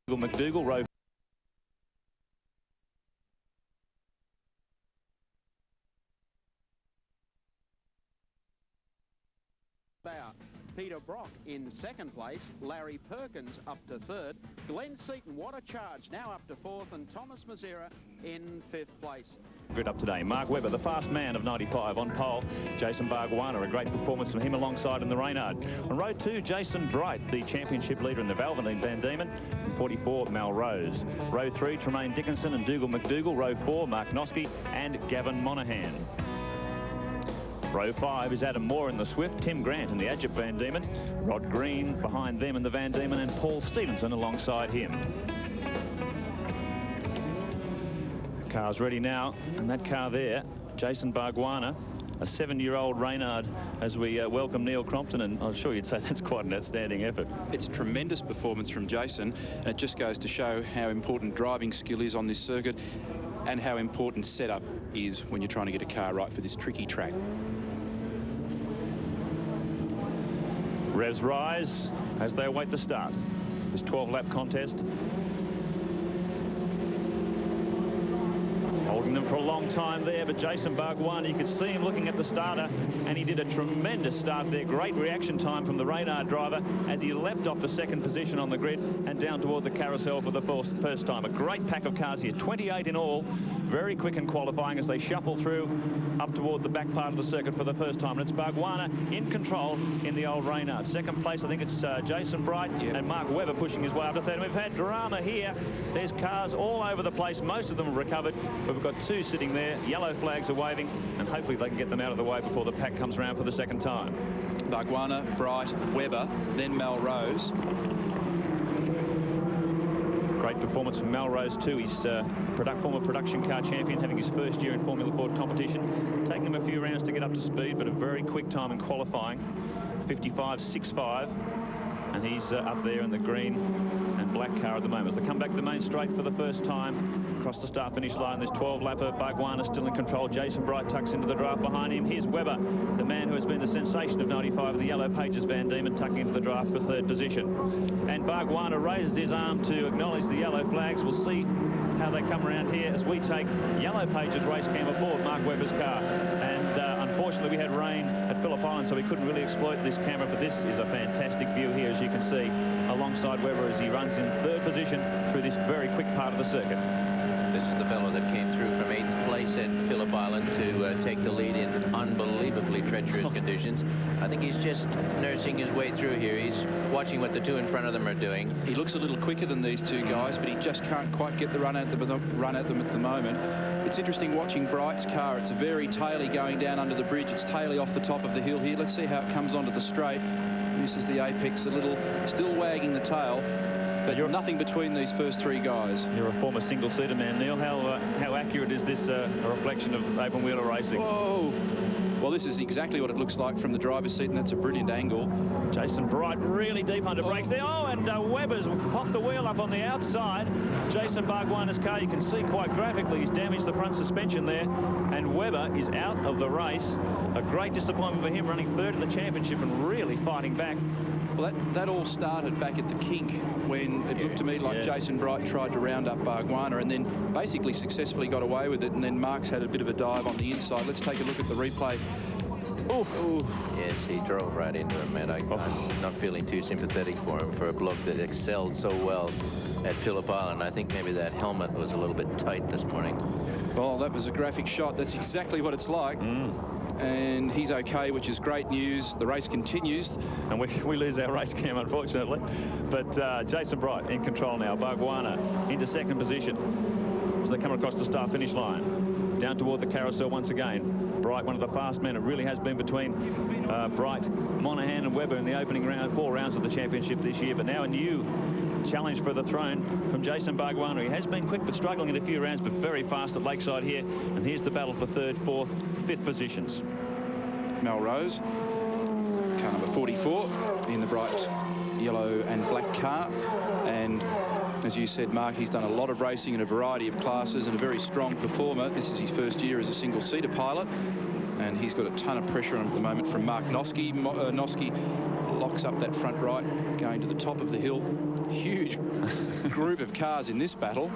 McDougall, row Peter Brock in second place, Larry Perkins up to third, Glenn Seaton, what a charge, now up to fourth, and Thomas Mazera in fifth place. Grid up today. Mark Webber, the fast man of 95 on pole. Jason Bargwanna, a great performance from him alongside in the Reynard. On row 2, Jason Bright, the championship leader in the Valvoline Van Diemen, and 44, Melrose. Row 3, Tremaine Dickinson and Dougal McDougall. Row 4, Mark Noske and Gavin Monahan. Row 5 is Adam Moore in the Swift, Tim Grant in the Adjup Van Diemen, Rod Green behind them in the Van Diemen, and Paul Stevenson alongside him. Car's ready now, and that car there, Jason Bargwanna, a 7-year-old Reynard, as we welcome Neil Crompton, and I'm sure you'd say that's quite an outstanding effort. It's a tremendous performance from Jason, and it just goes to show how important driving skill is on this circuit and how important setup is when you're trying to get a car right for this tricky track. Revs rise as they await the start. This 12-lap contest. Holding them for a long time there, but Jason Bargwanna, you could see him looking at the starter, and he did a tremendous start there. Great reaction time from the Reynard driver as he leapt off the second position on the grid and down toward the carousel for the first time. A great pack of cars here, 28 in all. Very quick in qualifying as they shuffle through up toward the back part of the circuit for the first time. And it's Bargwanna in control in the old Reynard. Second place, I think it's Jason Bright and Mark Webber pushing his way up to third. And we've had drama here. There's cars all over the place. Most of them are recovered. We've got 2 sitting there. Yellow flags are waving, and hopefully they can get them out of the way before the pack comes around for the second time. Bargwanna, Bright, Webber, then Melrose. Great performance from Melrose too. He's former production car champion, having his first year in Formula Ford competition. Taking him a few rounds to get up to speed, but a very quick time in qualifying. 55.65, and he's up there in the green and black car at the moment. As they come back to the main straight for the first time, across the start-finish line, this 12-lapper. Bargwanna still in control. Jason Bright tucks into the draft behind him. Here's Webber, the man who has been the sensation of 95 of the Yellow Pages Van Diemen, tucking into the draft for third position. And Bargwanna raises his arm to acknowledge the yellow flags. We'll see how they come around here as we take Yellow Pages race cam aboard Mark Webber's car. And unfortunately, we had rain at Phillip Island, so we couldn't really exploit this camera, but this is a fantastic view here, as you can see, alongside Webber as he runs in third position through this very quick part of the circuit. This is the fellow that came through from 8th place at Phillip Island to take the lead in unbelievably treacherous conditions. I think he's just nursing his way through here. He's watching what the 2 in front of them are doing. He looks a little quicker than these 2 guys, but he just can't quite get the run at them at the moment. It's interesting watching Bright's car. It's very taily going down under the bridge. It's taily off the top of the hill here. Let's see how it comes onto the straight. This is the apex, a little still wagging the tail. But you're nothing between these first 3 guys. You're a former single-seater man, Neil. How accurate is this a reflection of open-wheeler racing? Whoa! Well, this is exactly what it looks like from the driver's seat, and that's a brilliant angle. Jason Bright really deep under brakes there. Oh, and Webber's popped the wheel up on the outside. Jason Bargwanna's car, you can see quite graphically, he's damaged the front suspension there, and Webber is out of the race. A great disappointment for him, running third in the championship and really fighting back. Well, that all started back at the kink when it looked to me like Jason Bright tried to round up Bargwanna and then basically successfully got away with it, and then Mark's had a bit of a dive on the inside. Let's take a look at the replay. Oof. Yes, he drove right into him, and I'm not feeling too sympathetic for him, for a bloke that excelled so well at Phillip Island. I think maybe that helmet was a little bit tight this morning. Well, that was a graphic shot. That's exactly what it's like. And he's okay, which is great news. The race continues. And we lose our race cam, unfortunately. But Jason Bright in control now. Bargwanna into second position as they come across the start-finish line. Down toward the carousel once again. Bright, one of the fast men. It really has been between Bright, Monahan and Webber in the opening 4 rounds of the championship this year. But now a new challenge for the throne from Jason Bargwanna. He has been quick but struggling in a few rounds, but very fast at Lakeside here. And here's the battle for third, fourth, fifth positions. Melrose, car number 44 in the bright yellow and black car. And as you said, Mark, he's done a lot of racing in a variety of classes and a very strong performer. This is his first year as a single-seater pilot, and he's got a ton of pressure on him at the moment from Mark Noske. Noske locks up that front right, going to the top of the hill. huge group of cars in this battle.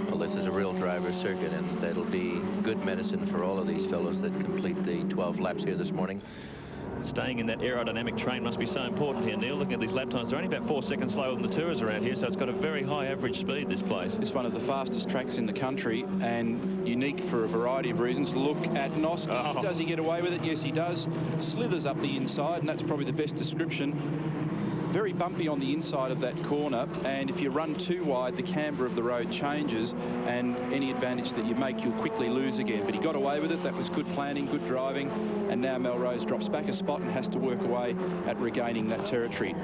Well, this is a real driver's circuit, and that'll be good medicine for all of these fellows that complete the 12 laps here this morning. Staying in that aerodynamic train must be so important here, Neil. Looking at these lap times, they're only about 4 seconds slower than the Tours around here, so it's got a very high average speed, this place. It's one of the fastest tracks in the country and unique for a variety of reasons. Look at Noski. Oh. Does he get away with it? Yes, he does. Slithers up the inside, and that's probably the best description. Very bumpy on the inside of that corner, and if you run too wide, the camber of the road changes, and any advantage that you make, you'll quickly lose again. But he got away with it. That was good planning, good driving, and now Melrose drops back a spot and has to work away at regaining that territory.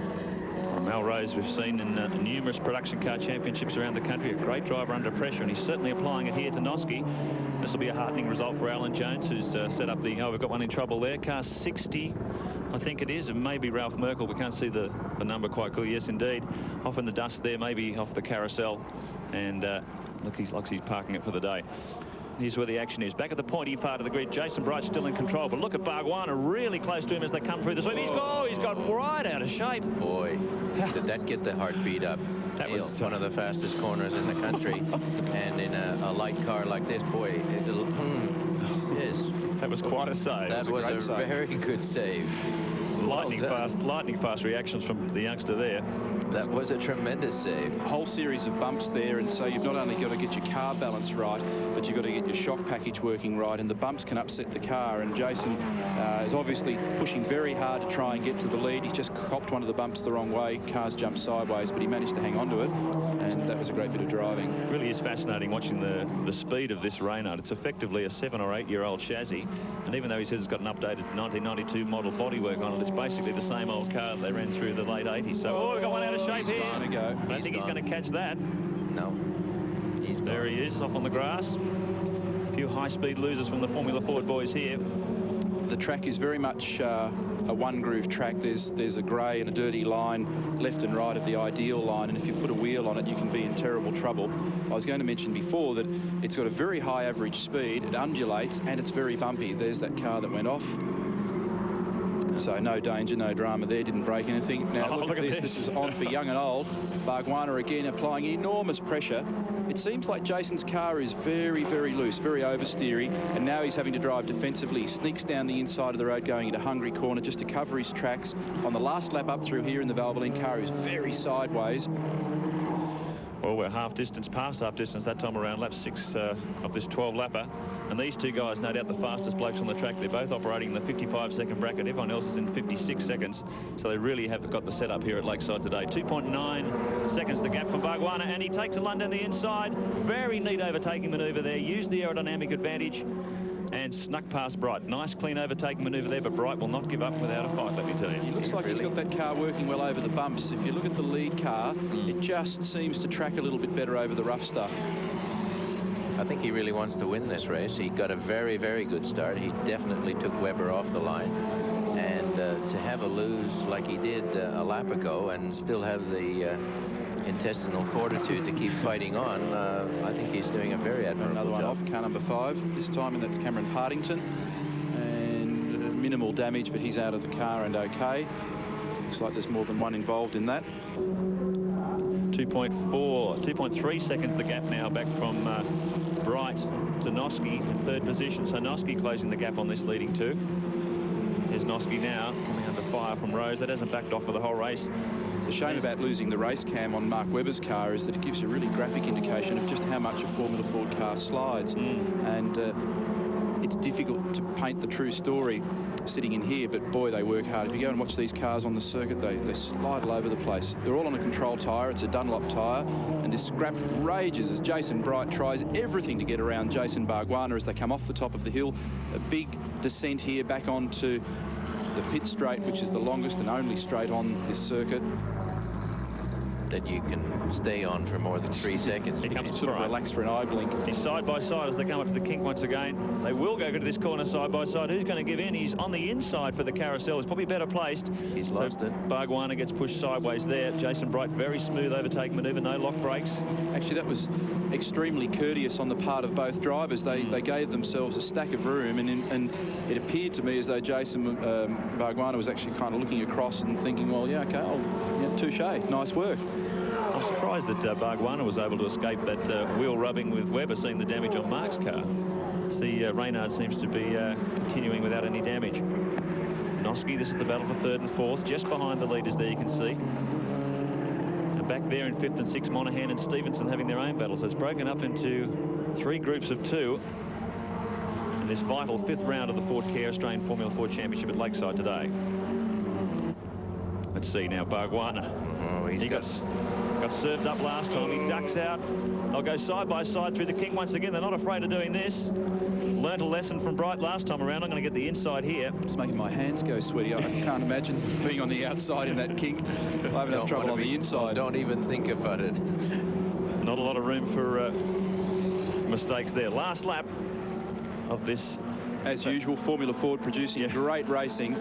Melrose, we've seen in numerous production car championships around the country, a great driver under pressure, and he's certainly applying it here to Noski. This will be a heartening result for Alan Jones, who's set up the... Oh, we've got one in trouble there. Car 60, I think it is, and maybe Ralph Merkel. We can't see the number quite clear. Yes, indeed. Off in the dust there, maybe off the carousel. And look, he's parking it for the day. Here's where the action is. Back at the pointy part of the grid, Jason Bright still in control. But look at Bargwanna really close to him as they come through the sweep. He's got right out of shape. Boy, did that get the heartbeat up. That was one of the fastest corners in the country. And in a light car like this, boy, it'll... yes. That was quite a save. That was a very good save. Lightning fast reactions from the youngster there. That was a tremendous save. A whole series of bumps there, and so you've not only got to get your car balance right, but you've got to get your shock package working right, and the bumps can upset the car. And Jason is obviously pushing very hard to try and get to the lead. He's just copped one of the bumps the wrong way. Cars jumped sideways, but he managed to hang on to it, and that was a great bit of driving. It really is fascinating watching the speed of this Reynard. It's effectively a 7 or 8 year old chassis, and even though he says it's got an updated 1992 model bodywork on it, it's basically the same old car they ran through the late 80s. So, we've got one out of shape here. He's go. I don't think he's going to catch that. No. There he is, off on the grass. A few high-speed losers from the Formula Ford boys here. The track is very much a one-groove track. There's a grey and a dirty line left and right of the ideal line, and if you put a wheel on it, you can be in terrible trouble. I was going to mention before that it's got a very high average speed, it undulates, and it's very bumpy. There's that car that went off. So no danger, no drama there, didn't break anything. Now look at this. This is on for young and old. Bargwanna again applying enormous pressure. It seems like Jason's car is very, very loose, very oversteery, and now he's having to drive defensively. He sneaks down the inside of the road going into Hungry Corner just to cover his tracks. On the last lap up through here in the Valvoline car, he's very sideways. Well, we're past half distance that time around, lap 6 of this 12-lapper. And these two guys, no doubt the fastest blokes on the track. They're both operating in the 55-second bracket. Everyone else is in 56 seconds. So they really have got the setup here at Lakeside today. 2.9 seconds the gap from Bargwanna, and he takes a run down the inside. Very neat overtaking manoeuvre there. Used the aerodynamic advantage and snuck past Bright. Nice clean overtaking manoeuvre there, but Bright will not give up without a fight, let me tell you. He looks like he's got that car working well over the bumps. If you look at the lead car, it just seems to track a little bit better over the rough stuff. I think he really wants to win this race. He got a very, very good start. He definitely took Webber off the line. And to have a lose like he did a lap ago and still have the intestinal fortitude to keep fighting on, I think he's doing a very admirable job. Another one off, car number 5 this time, and that's Cameron Partington. And minimal damage, but he's out of the car and okay. Looks like there's more than one involved in that. 2.3 seconds the gap now back from Bright to Noski in 3rd position. So Noski closing the gap on this leading two. Here's Noski now coming under fire from Rose. That hasn't backed off for the whole race. The shame about losing the race cam on Mark Webber's car is that it gives a really graphic indication of just how much a Formula Ford car slides. And it's difficult to paint the true story sitting in here, but boy, they work hard. If you go and watch these cars on the circuit, they slide all over the place. They're all on a control tyre. It's a Dunlop tyre, and this scrap rages as Jason Bright tries everything to get around Jason Bargwanna as they come off the top of the hill. A big descent here back onto the pit straight, which is the longest and only straight on this circuit. that you can stay on for more than 3 seconds. He comes Sort of relaxed for an eye blink. He's side by side as they come up to the kink once again. They will go to this corner side by side. Who's going to give in? He's on the inside for the carousel. He's probably better placed. He's lost it. Bargwanna gets pushed sideways there. Jason Bright, very smooth overtake manoeuvre, no lock brakes. Actually, that was extremely courteous on the part of both drivers. They gave themselves a stack of room, and it appeared to me as though Jason Bargwanna was actually kind of looking across and thinking, well, yeah, okay, touche, nice work. I'm surprised that Bargwanna was able to escape that wheel rubbing with Webber, seeing the damage on Mark's car. See, Reynard seems to be continuing without any damage. Noski, this is the battle for third and fourth, just behind the leaders there, you can see. And back there in fifth and sixth, Monahan and Stevenson having their own battle. So it's broken up into 3 groups of 2 in this vital 5th round of the Ford Care Australian Formula Ford Championship at Lakeside today. Let's see now, Bargwanna. He got served up last time. He ducks out. They'll go side by side through the kink once again. They're not afraid of doing this. Learned a lesson from Bright last time around. I'm going to get the inside here. It's making my hands go sweaty. I can't imagine being on the outside in that kink. I haven't had trouble on the inside. Don't even think about it. Not a lot of room for mistakes there. Last lap of this. As usual, Formula Ford producing great racing.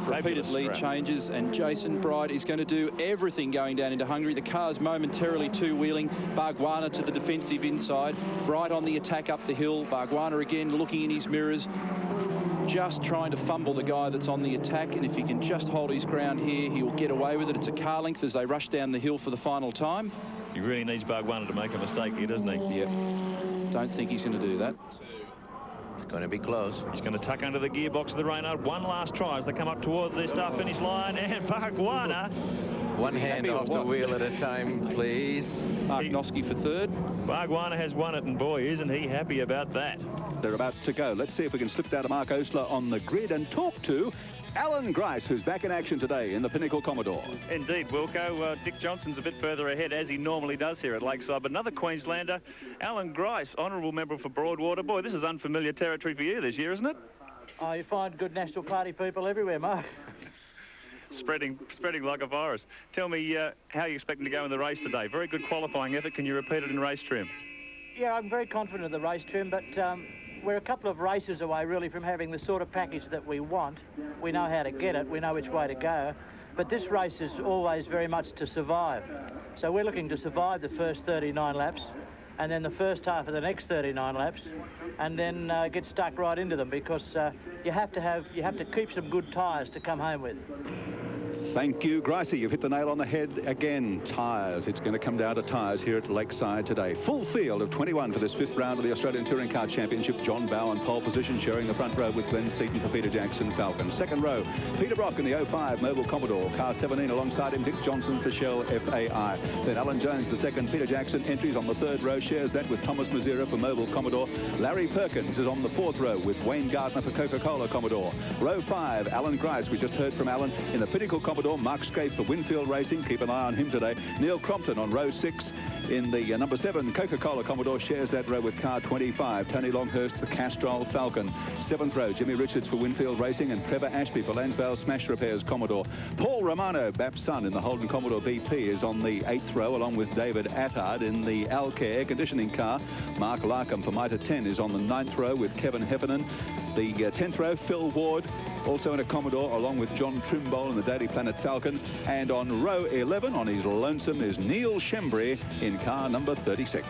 Repeated lead changes, and Jason Bright is going to do everything going down into Hungary. The car's momentarily two-wheeling. Bargwanna to the defensive inside. Bright on the attack up the hill. Bargwanna again looking in his mirrors, just trying to fumble the guy that's on the attack, and if he can just hold his ground here, he will get away with it. It's a car length as they rush down the hill for the final time. He really needs Bargwanna to make a mistake here, doesn't he? Yep. Don't think he's going to do that. It's going to be close. He's going to tuck under the gearbox of the Reynard. One last try as they come up toward the start finish line, and Bargwanna. One hand off the wheel at a time, please. Mark Noski for third. Bargwanna has won it, and boy, isn't he happy about that. They're about to go. Let's see if we can slip down to Mark Osler on the grid and talk to Alan Grice, who's back in action today in the Pinnacle Commodore. Indeed, Wilco. Dick Johnson's a bit further ahead, as he normally does here at Lakeside, but another Queenslander, Alan Grice, honourable member for Broadwater. Boy, this is unfamiliar territory for you this year, isn't it? Oh, you find good National Party people everywhere, Mark. Spreading like a virus. Tell me how you're expecting to go in the race today. Very good qualifying effort. Can you repeat it in race trim? Yeah, I'm very confident of the race trim, but we're a couple of races away, really, from having the sort of package that we want. We know how to get it. We know which way to go. But this race is always very much to survive. So we're looking to survive the first 39 laps, and then the first half of the next 39 laps, and then get stuck right into them, because you have to keep some good tyres to come home with. Thank you, Gricey. You've hit the nail on the head again. Tyres. It's going to come down to tyres here at Lakeside today. Full field of 21 for this 5th round of the Australian Touring Car Championship. John Bowe on pole position, sharing the front row with Glenn Seaton for Peter Jackson Falcon. Second row, Peter Brock in the 05 Mobile Commodore. Car 17 alongside him, Dick Johnson for Shell FAI. Then Alan Jones, the second. Peter Jackson entries on the 3rd row, shares that with Thomas Mazera for Mobile Commodore. Larry Perkins is on the 4th row with Wayne Gardner for Coca-Cola Commodore. Row 5, Alan Grice. We just heard from Alan in the Pinnacle Commodore. Mark Scaife for Winfield Racing. Keep an eye on him today. Neil Crompton on row 6 in the number 7 Coca-Cola Commodore, shares that row with car 25. Tony Longhurst the Castrol Falcon. 7th row, Jimmy Richards for Winfield Racing and Trevor Ashby for Lansvale Smash Repairs Commodore. Paul Romano, Bap's son in the Holden Commodore BP, is on the 8th row along with David Attard in the Alcare air conditioning car. Mark Larkham for Mitre 10 is on the 9th row with Kevin Heffernan. The 10th row, Phil Ward, also in a Commodore, along with John Trimble in the Daily Planet Falcon. And on row 11, on his lonesome, is Neil Shembry in car number 36.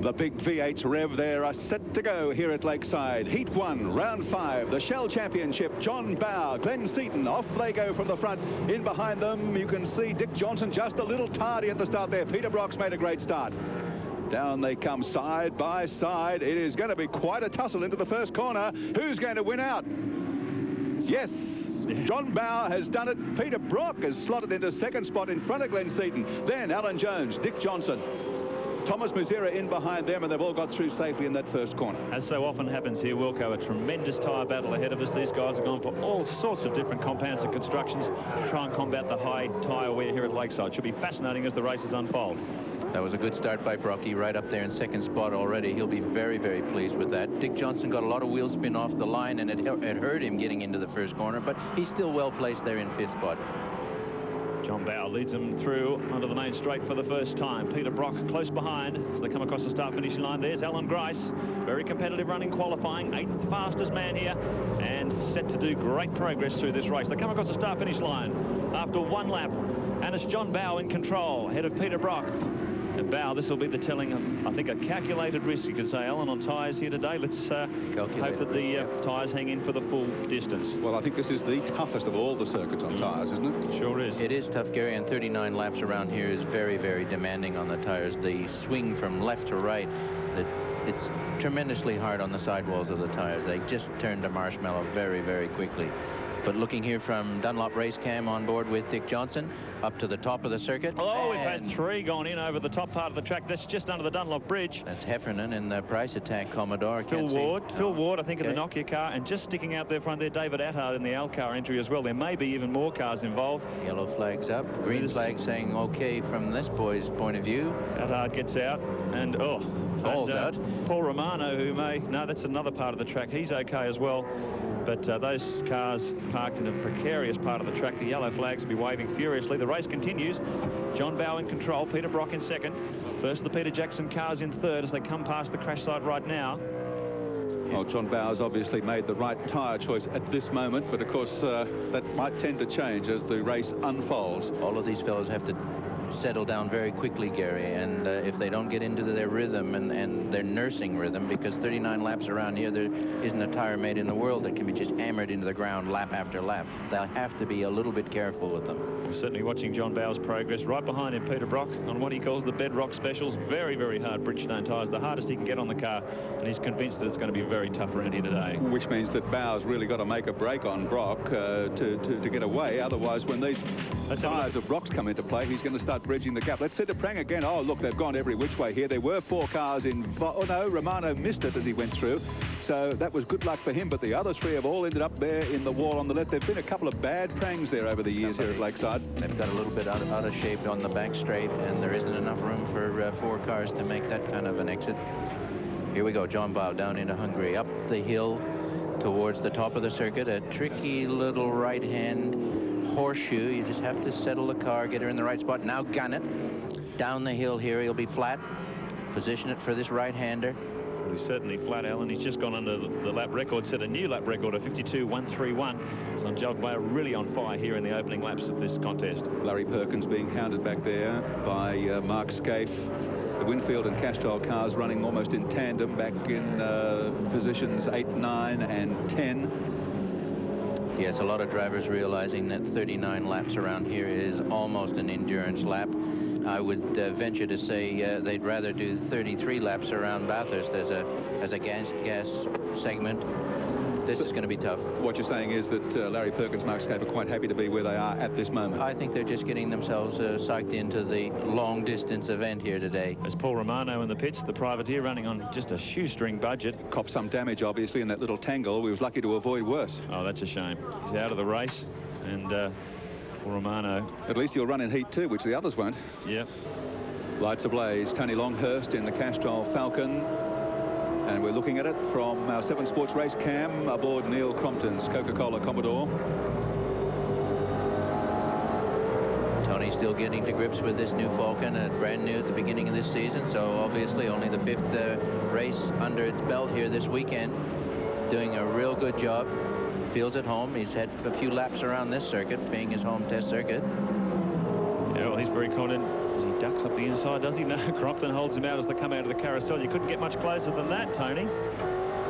The big V8s rev there are set to go here at Lakeside. Heat 1, round 5, the Shell Championship. John Bowe, Glenn Seaton, off they go from the front. In behind them, you can see Dick Johnson just a little tardy at the start there. Peter Brock's made a great start. Down they come side by side. It is going to be quite a tussle into the first corner. Who's going to win out? Yes, John Bowe has done it. Peter Brock has slotted into second spot in front of Glenn Seaton. Then Alan Jones, Dick Johnson, Thomas Mazera in behind them, and they've all got through safely in that first corner. As so often happens here, Wilco, a tremendous tyre battle ahead of us. These guys have gone for all sorts of different compounds and constructions to try and combat the high tyre wear here at Lakeside. Should be fascinating as the races unfold. That was a good start by Brocky, right up there in second spot already. He'll be very, very pleased with that. Dick Johnson got a lot of wheel spin off the line, and it hurt him getting into the first corner, but he's still well placed there in 5th spot. John Bow leads them through onto the main straight for the first time. Peter Brock close behind as they come across the start-finishing line. There's Alan Grice. Very competitive running qualifying. 8th fastest man here and set to do great progress through this race. They come across the start-finish line after one lap. And it's John Bow in control, ahead of Peter Brock. And Bow, this will be the telling of, I think, a calculated risk, you could say, Alan, on tyres here today. Let's hope that the tyres hang in for the full distance. Well, I think this is the toughest of all the circuits on tyres, isn't it? Sure is. It is tough, Gary, and 39 laps around here is very, very demanding on the tyres. The swing from left to right, it's tremendously hard on the sidewalls of the tyres. They just turn to marshmallow very, very quickly. But looking here from Dunlop Race Cam on board with Dick Johnson up to the top of the circuit. Oh, we've had 3 gone in over the top part of the track. That's just under the Dunlop Bridge. That's Heffernan in the Price Attack Commodore. Phil Ward, I think, in the Nokia car. And just sticking out there front there, David Attard in the Alcar entry as well. There may be even more cars involved. Yellow flag's up. Green flag saying okay from this boy's point of view. Attard gets out and, falls out. Paul Romano, who may... No, that's another part of the track. He's okay as well. But those cars parked in a precarious part of the track. The yellow flags will be waving furiously. The race continues. John Bow in control. Peter Brock in second. First, the Peter Jackson cars in third as they come past the crash site right now. Well, John Bow's obviously made the right tyre choice at this moment, but of course that might tend to change as the race unfolds. All of these fellows have to settle down very quickly, Gary, and if they don't get into their rhythm and their nursing rhythm, because 39 laps around here, there isn't a tire made in the world that can be just hammered into the ground lap after lap. They'll have to be a little bit careful with them. We're certainly watching John Bow's progress. Right behind him, Peter Brock on what he calls the bedrock specials. Very, very hard Bridgestone tyres, the hardest he can get on the car, and he's convinced that it's going to be very tough around here today. Which means that Bow's really got to make a break on Brock to get away. Otherwise, when these tyres of Brock's come into play, he's going to start bridging the gap. Let's see the Prang again. Oh, look, they've gone every which way here. There were 4 cars in... Oh, no, Romano missed it as he went through. So that was good luck for him, but the other 3 have all ended up there in the wall on the left. There have been a couple of bad Prangs there over the years here at Lakeside. They've got a little bit out of shape on the back straight, and there isn't enough room for 4 cars to make that kind of an exit. Here we go, John Bow down into Hungary, up the hill towards the top of the circuit. A tricky little right-hand horseshoe. You just have to settle the car, get her in the right spot. Now gun it. Down the hill here, he'll be flat. Position it for this right-hander. Well, he's certainly flat, Alan. He's just gone under the lap record, set a new lap record of 52.131. So John Bow really on fire here in the opening laps of this contest. Larry Perkins being hounded back there by Mark Scaife. The Winfield and Castrol cars running almost in tandem back in positions 8, 9 and 10. Yes, a lot of drivers realizing that 39 laps around here is almost an endurance lap. I would venture to say they'd rather do 33 laps around Bathurst as a gas segment. This is going to be tough. What you're saying is that Larry Perkins, Mark Scaife are quite happy to be where they are at this moment. I think they're just getting themselves psyched into the long-distance event here today. There's Paul Romano in the pits, the privateer running on just a shoestring budget. Copped some damage, obviously, in that little tangle. We was lucky to avoid worse. Oh, that's a shame. He's out of the race, and Paul Romano... At least he'll run in heat 2, which the others won't. Yep. Lights ablaze. Tony Longhurst in the Castrol Falcon. And we're looking at it from our 7 Sports race cam aboard Neil Crompton's Coca-Cola Commodore. Tony's still getting to grips with this new Falcon, brand new at the beginning of this season, so obviously only the 5th race under its belt here this weekend. Doing a real good job. Feels at home. He's had a few laps around this circuit, being his home test circuit. Yeah, well, he's very confident. He ducks up the inside, does he? No, Crompton holds him out as they come out of the carousel. You couldn't get much closer than that, Tony.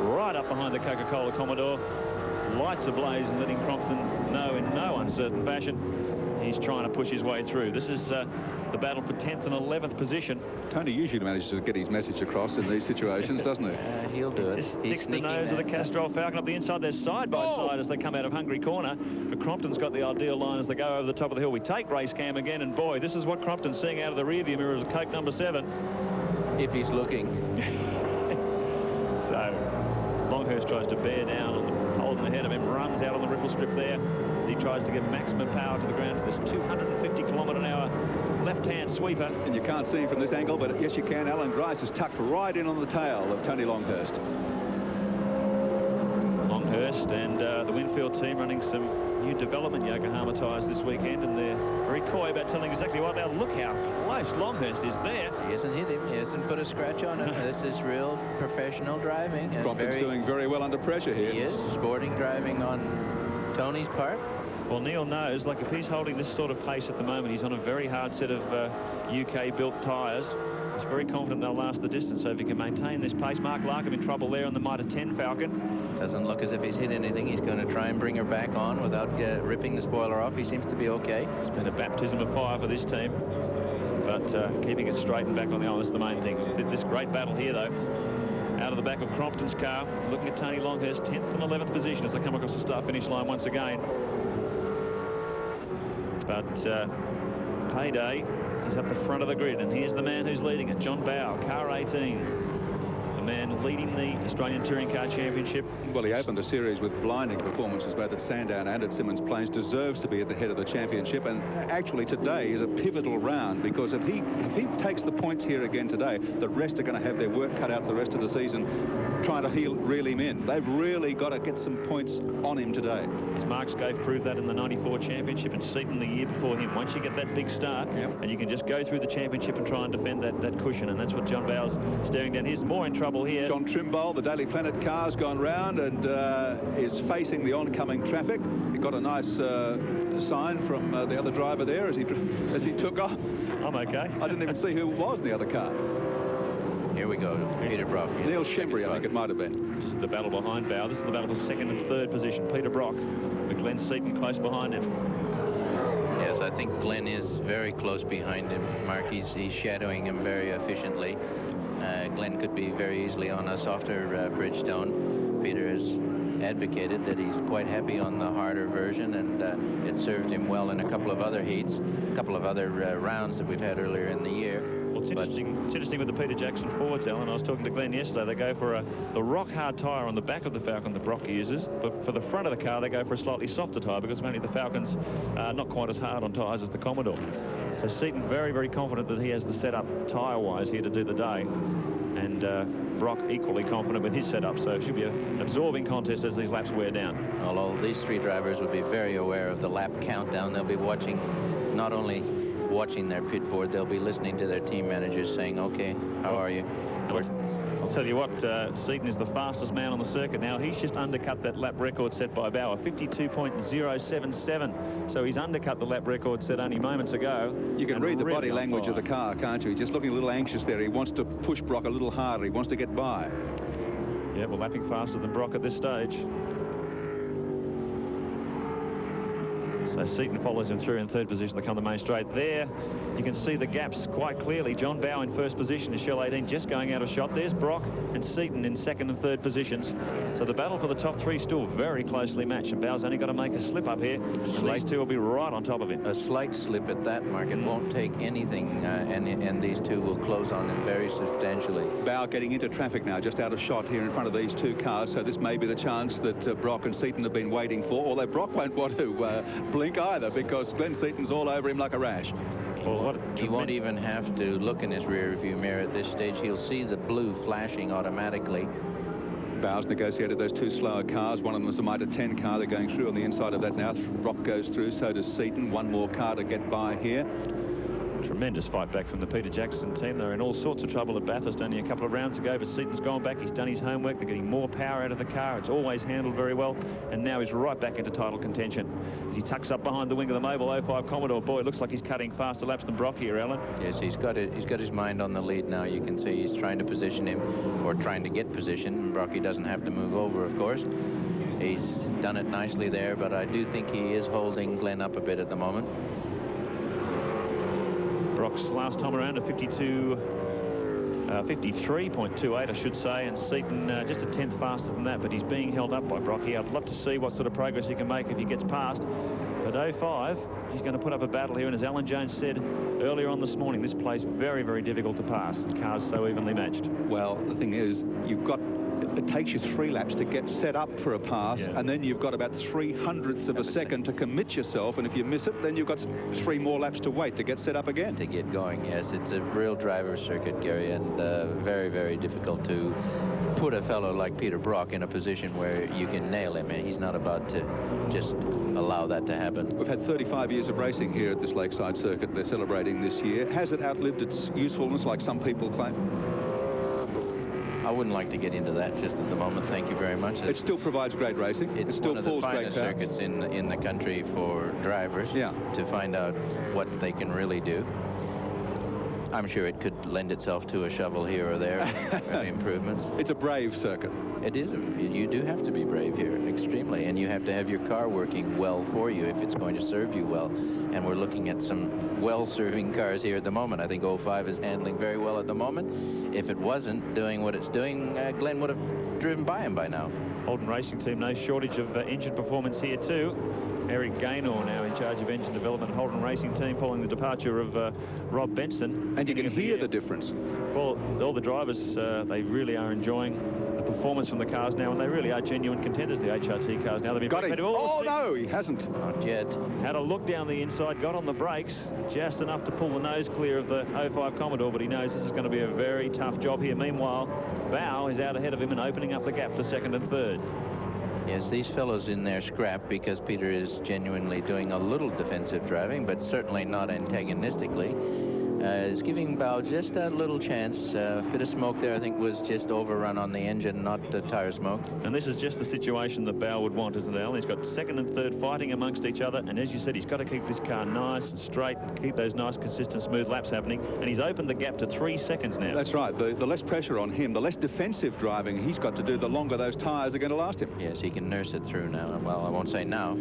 Right up behind the Coca-Cola Commodore. Lights ablaze and letting Crompton know in no uncertain fashion he's trying to push his way through. This is the battle for 10th and 11th position. Tony usually manages to get his message across in these situations, doesn't he? He'll do it. Just sticks the nose of the Castrol Falcon up the inside. They're side by side as they come out of Hungary Corner. But Crompton's got the ideal line as they go over the top of the hill. We take race cam again, and boy, this is what Crompton's seeing out of the rearview mirror of Coke number 7. If he's looking. So Longhurst tries to bear down on the Holden ahead of him, runs out on the ripple strip there as he tries to give maximum power to the ground to this 250km/h left-hand sweeper. And you can't see him from this angle, but yes, you can. Alan Grice is tucked right in on the tail of Tony Longhurst. Longhurst and the Winfield team running some new development Yokohama tyres this weekend, and they're very coy about telling exactly what. Now look how close Longhurst is there. He hasn't hit him. He hasn't put a scratch on him. This is real professional driving. And Crompton's doing very well under pressure here. He is. Sporting driving on Tony's part. Well, Neil knows, like, if he's holding this sort of pace at the moment, he's on a very hard set of UK-built tyres. He's very confident they'll last the distance, so if he can maintain this pace. Mark Larkham in trouble there on the Mitre 10 Falcon. Doesn't look as if he's hit anything. He's going to try and bring her back on without ripping the spoiler off. He seems to be okay. It's been a baptism of fire for this team, but keeping it straight and back on the island is the main thing. This great battle here, though, out of the back of Crompton's car, looking at Tony Longhurst, 10th and 11th position as they come across the start-finish line once again. But Payday is at the front of the grid, and here's the man who's leading it, John Bowe, car 18. The man leading the Australian Touring Car Championship. Well, he opened the series with blinding performances both at Sandown and at Simmons Plains. Deserves to be at the head of the championship, and actually today is a pivotal round, because if he takes the points here again today, the rest are going to have their work cut out the rest of the season trying to reel him in. They've really got to get some points on him today. As Mark Scaife proved that in the 94 championship, and Seaton the year before him. Once you get that big start, and you can just go through the championship and try and defend that cushion, and that's what John Bowe's staring down. He's more in trouble here. John Trimble, the Daily Planet car's gone round and is facing the oncoming traffic. He got a nice sign from the other driver there as he took off. I'm okay. I didn't even see who was in the other car. Here we go. Peter Brock. Neil Shembry, I think it might have been. This is the battle behind Bowe. This is the battle for second and third position. Peter Brock with Glenn Seaton close behind him. Yes, I think Glenn is very close behind him. Mark, he's shadowing him very efficiently. Glenn could be very easily on a softer Bridgestone. Peter has advocated that he's quite happy on the harder version, and it served him well in a couple of other heats, a couple of other rounds that we've had earlier in the year. Well, it's interesting with the Peter Jackson forwards, Alan. I was talking to Glenn yesterday. They go for the rock-hard tyre on the back of the Falcon that Brock uses, but for the front of the car, they go for a slightly softer tyre because apparently the Falcon's not quite as hard on tyres as the Commodore. So Seaton very, very confident that he has the setup tyre-wise here to do the day. And Brock equally confident with his setup, so it should be an absorbing contest as these laps wear down. Although these three drivers will be very aware of the lap countdown, they'll be watching, not only watching their pit board, they'll be listening to their team managers saying, okay, how are you? I'll tell you what, Seaton is the fastest man on the circuit now. He's just undercut that lap record set by Bowe, 52.077. So he's undercut the lap record set only moments ago. You can read the body language of the car, can't you? He's just looking a little anxious there. He wants to push Brock a little harder. He wants to get by. Yeah, well, lapping faster than Brock at this stage. So Seaton follows him through in third position to come the main straight. There, you can see the gaps quite clearly. John Bowe in first position is Shell 18 just going out of shot. There's Brock and Seaton in second and third positions. So the battle for the top three still very closely matched. And Bowe's only got to make a slip up here. And these two will be right on top of him. A slight slip at that, Mark. It won't take anything, and these two will close on him very substantially. Bowe getting into traffic now, just out of shot here in front of these two cars. So this may be the chance that Brock and Seaton have been waiting for. Although Brock won't want to blink either, because Glenn Seaton's all over him like a rash. Well, he won't even have to look in his rear view mirror at this stage. He'll see the blue flashing automatically. Bowe's negotiated those two slower cars. One of them is a Mitre 10 car. They're going through on the inside of that now. Brock goes through, so does Seaton. One more car to get by here. Tremendous fight back from the Peter Jackson team. They're in all sorts of trouble at Bathurst only a couple of rounds ago, but Seaton's gone back. He's done his homework. They're getting more power out of the car. It's always handled very well, and now he's right back into title contention. As he tucks up behind the wing of the Mobil 05 Commodore, boy, it looks like he's cutting faster laps than Brock here, Alan. Yes, he's got his mind on the lead now. You can see he's trying to position him, or trying to get position. Brocky doesn't have to move over, of course. He's done it nicely there, but I do think he is holding Glenn up a bit at the moment. Brock's last time around a 53.28, I should say, and Seaton just a tenth faster than that, but he's being held up by Brocky. I'd love to see what sort of progress he can make if he gets past. But 05, he's going to put up a battle here, and as Alan Jones said earlier on this morning, this plays very, very difficult to pass. Cars so evenly matched. Well, the thing is, it takes you 3 laps to get set up for a pass, and then you've got about 3/100ths of a second to commit yourself, and if you miss it, then you've got 3 more laps to wait to get set up again. To get going, yes. It's a real driver's circuit, Gary, and very, very difficult to put a fellow like Peter Brock in a position where you can nail him, and he's not about to just allow that to happen. We've had 35 years of racing here at this Lakeside circuit they're celebrating this year. Has it outlived its usefulness like some people claim? I wouldn't like to get into that just at the moment. Thank you very much. It still provides great racing. It's still one of the pulls finest great circuits in the country for drivers. Yeah. To find out what they can really do. I'm sure it could lend itself to a shovel here or there, improvements. It's a brave circuit. It is. You do have to be brave here, extremely, and you have to have your car working well for you if it's going to serve you well. And we're looking at some well-serving cars here at the moment. I think 05 is handling very well at the moment. If it wasn't doing what it's doing, Glenn would have driven by him by now. Holden Racing Team, no shortage of engine performance here too. Eric Gaynor now in charge of engine development, Holden Racing Team, following the departure of Rob Benson. And you can hear the difference. Well, all the drivers, they really are enjoying the performance from the cars now, and they really are genuine contenders, the HRT cars now. They've been Got him. Oh, no, he hasn't. Not yet. Had a look down the inside, got on the brakes, just enough to pull the nose clear of the 05 Commodore, but he knows this is going to be a very tough job here. Meanwhile, Bow is out ahead of him and opening up the gap to second and third. Yes, these fellows in there scrap because Peter is genuinely doing a little defensive driving, but certainly not antagonistically. Is giving Bow just a little chance. A bit of smoke there, I think, was just overrun on the engine, not tire smoke. And this is just the situation that Bow would want, isn't it, Alan? He's got second and third fighting amongst each other, and as you said, he's got to keep this car nice and straight, keep those nice, consistent, smooth laps happening, and he's opened the gap to 3 seconds now. That's right. The less pressure on him, the less defensive driving he's got to do, the longer those tyres are going to last him. Yes, he can nurse it through now. Well, I won't say now.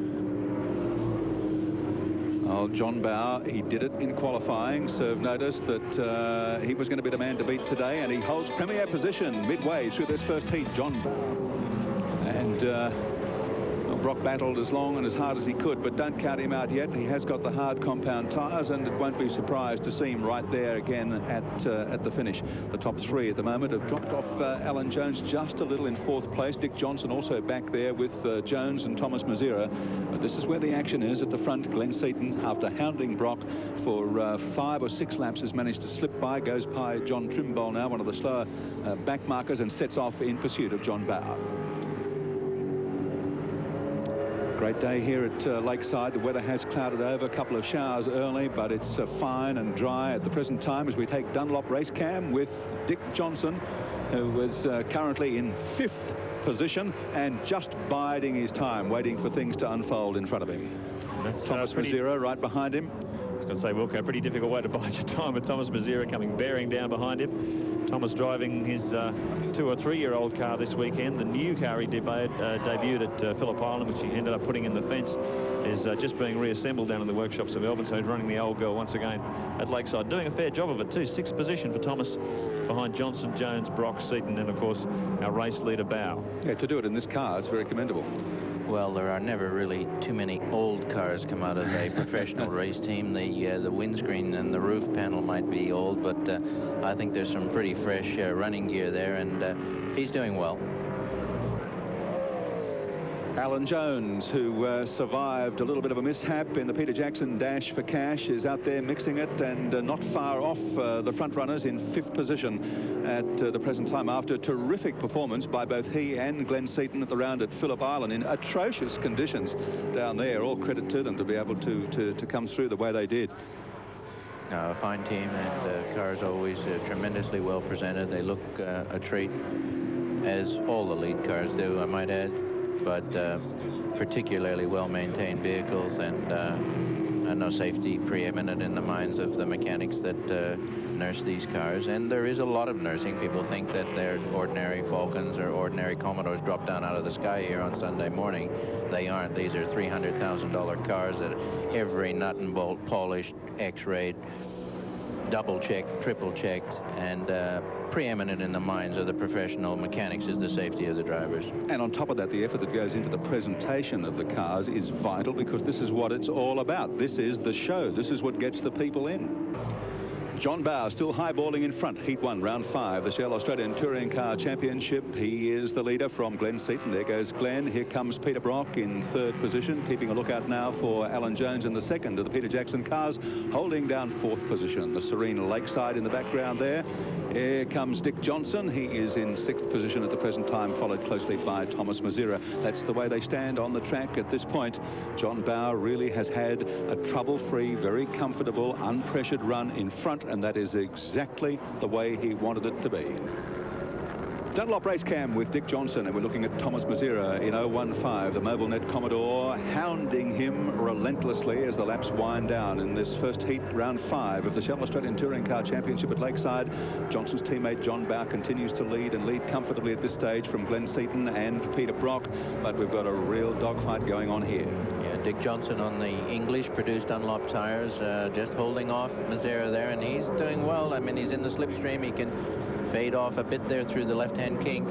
Oh, John Bow, he did it in qualifying. Serve notice that he was going to be the man to beat today, and he holds premier position midway through this first heat. John Bow. And Brock battled as long and as hard as he could, but don't count him out yet. He has got the hard compound tyres, and it won't be surprised to see him right there again at the finish. The top three at the moment have dropped off Alan Jones just a little in fourth place. Dick Johnson also back there with Jones and Thomas Mazera. But this is where the action is at the front. Glenn Seaton, after hounding Brock for 5 or 6 laps, has managed to slip by, goes by John Trimble now, one of the slower back markers, and sets off in pursuit of John Bow. Great day here at Lakeside. The weather has clouded over, a couple of showers early, but it's fine and dry at the present time as we take Dunlop race cam with Dick Johnson, who is currently in 5th position and just biding his time, waiting for things to unfold in front of him. That's Thomas Mazera right behind him. I was going to say, Wilco, a pretty difficult way to bide your time with Thomas Mazera coming bearing down behind him. Thomas driving his 2 or 3 year old car this weekend. The new car he debuted at Phillip Island, which he ended up putting in the fence, is just being reassembled down in the workshops of Melbourne. So he's running the old girl once again at Lakeside, doing a fair job of it too. 6th position for Thomas, behind Johnson, Jones, Brock, Seaton, and of course our race leader Bow. Yeah, to do it in this car is very commendable. Well, there are never really too many old cars come out of a professional race team. The windscreen and the roof panel might be old, but I think there's some pretty fresh running gear there, and he's doing well. Alan Jones, who survived a little bit of a mishap in the Peter Jackson Dash for Cash, is out there mixing it, and not far off the front runners in 5th position at the present time, after a terrific performance by both he and Glenn Seaton at the round at Phillip Island in atrocious conditions down there. All credit to them to be able to come through the way they did. A fine team, and cars always tremendously well presented. They look a treat, as all the lead cars do, I might add, but particularly well-maintained vehicles, and no safety preeminent in the minds of the mechanics that nurse these cars. And there is a lot of nursing. People think that they're ordinary Falcons or ordinary Commodores drop down out of the sky here on Sunday morning. They aren't. These are $300,000 cars that every nut and bolt polished, x-rayed, double-checked, triple-checked, and preeminent in the minds of the professional mechanics is the safety of the drivers. And on top of that, the effort that goes into the presentation of the cars is vital, because this is what it's all about. This is the show. This is what gets the people in. John Bow still highballing in front. Heat 1, round 5, the Shell Australian Touring Car Championship. He is the leader from Glenn Seaton. There goes Glenn. Here comes Peter Brock in 3rd position, keeping a lookout now for Alan Jones in the 2nd of the Peter Jackson cars, holding down 4th position. The serene Lakeside in the background there. Here comes Dick Johnson. He is in 6th position at the present time, followed closely by Thomas Mazera. That's the way they stand on the track at this point. John Bow really has had a trouble-free, very comfortable, unpressured run in front, and that is exactly the way he wanted it to be. Dunlop race cam with Dick Johnson, and we're looking at Thomas Mazera in 015, the MobileNet Commodore, hounding him relentlessly as the laps wind down in this first heat, round 5 of the Shell Australian Touring Car Championship at Lakeside. Johnson's teammate John Bow continues to lead and lead comfortably at this stage from Glenn Seaton and Peter Brock, but we've got a real dogfight going on here. Yeah, Dick Johnson on the English-produced Dunlop tyres, just holding off Mazera there, and he's doing well. I mean, he's in the slipstream. He can fade off a bit there through the left-hand kink,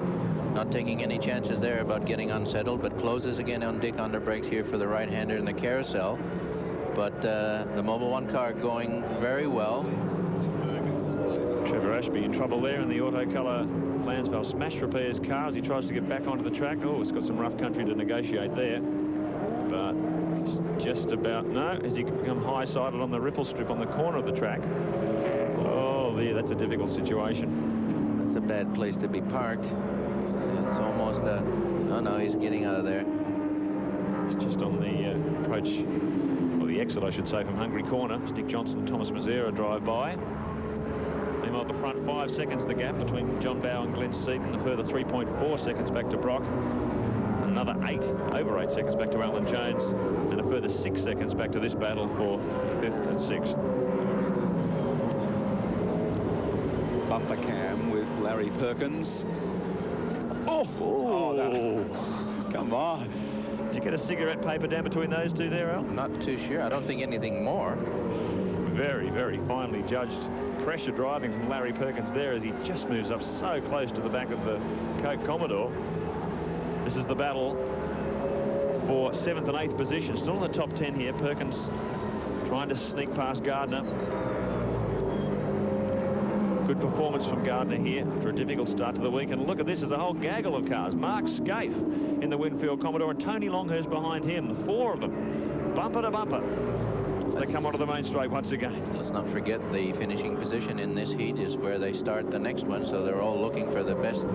not taking any chances there about getting unsettled, but closes again on Dick under brakes here for the right-hander in the carousel. But the Mobil 1 car going very well. Trevor Ashby in trouble there in the auto-colour Lansvale Smash Repairs car as he tries to get back onto the track. Oh, it's got some rough country to negotiate there, but just about, no, as he can become high-sided on the ripple strip on the corner of the track. Oh, there, that's a difficult situation. That's a bad place to be parked. It's almost a, oh no, he's getting out of there. It's just on the approach, or the exit, I should say, from Hungry Corner. Dick Johnson and Thomas Mazera drive by. Meanwhile, at the front, 5 seconds the gap between John Bow and Glenn Seaton. A further 3.4 seconds back to Brock. Another over 8 seconds back to Alan Jones. And a further 6 seconds back to this battle for 5th and 6th. Bumper cam with Larry Perkins. Oh, no. Come on. Did you get a cigarette paper down between those two there, Al? Not too sure. I don't think anything more. Very, very finely judged pressure driving from Larry Perkins there as he just moves up so close to the back of the Coke Commodore. This is the battle for 7th and 8th position. Still in the top 10 here. Perkins trying to sneak past Gardner. Good performance from Gardner here after a difficult start to the week. And look at this, there's a whole gaggle of cars. Mark Scaife in the Winfield Commodore and Tony Longhurst behind him. The 4 of them, bumper to bumper, as they come onto the main straight once again. Let's not forget the finishing position in this heat is where they start the next one. So they're all looking for the best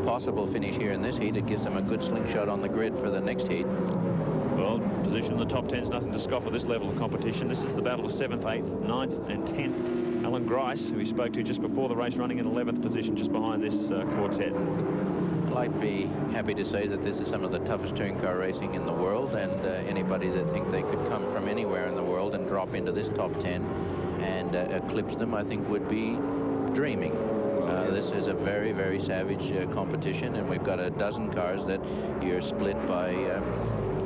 possible finish here in this heat. It gives them a good slingshot on the grid for the next heat. Well, position in the top 10 is nothing to scoff at this level of competition. This is the battle of 7th, 8th, 9th and 10th. Alan Grice, who we spoke to just before the race, running in 11th position just behind this quartet. Well, I'd be happy to say that this is some of the toughest touring car racing in the world, and anybody that think they could come from anywhere in the world and drop into this top 10 and eclipse them, I think would be dreaming. This is a very, very savage competition, and we've got a dozen cars that you're split by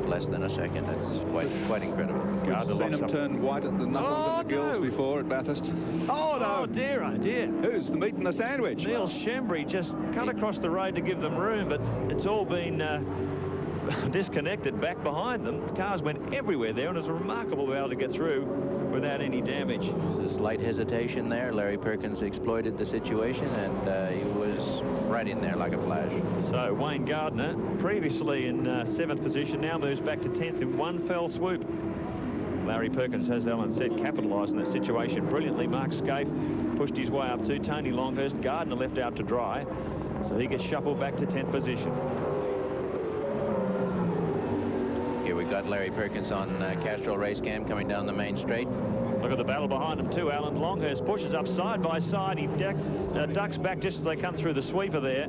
less than a second. It's quite incredible. We've seen him turn white at the knuckles and the gills before at Bathurst. Oh, no. Oh, dear, oh, dear. Who's the meat and the sandwich? Neil Shembry just cut across the road to give them room, but it's all been disconnected back behind them. The cars went everywhere there, and it's remarkable to be able to get through without any damage. There's a slight hesitation there. Larry Perkins exploited the situation, and he was right in there like a flash. So Wayne Gardner, previously in 7th position, now moves back to 10th in one fell swoop. Larry Perkins, as Alan said, capitalised on that situation brilliantly. Mark Scaife pushed his way up to Tony Longhurst. Gardner left out to dry, so he gets shuffled back to 10th position. Here we got Larry Perkins on Castrol race cam coming down the main straight. Look at the battle behind him too. Alan Longhurst pushes up side by side. He ducks back just as they come through the sweeper there.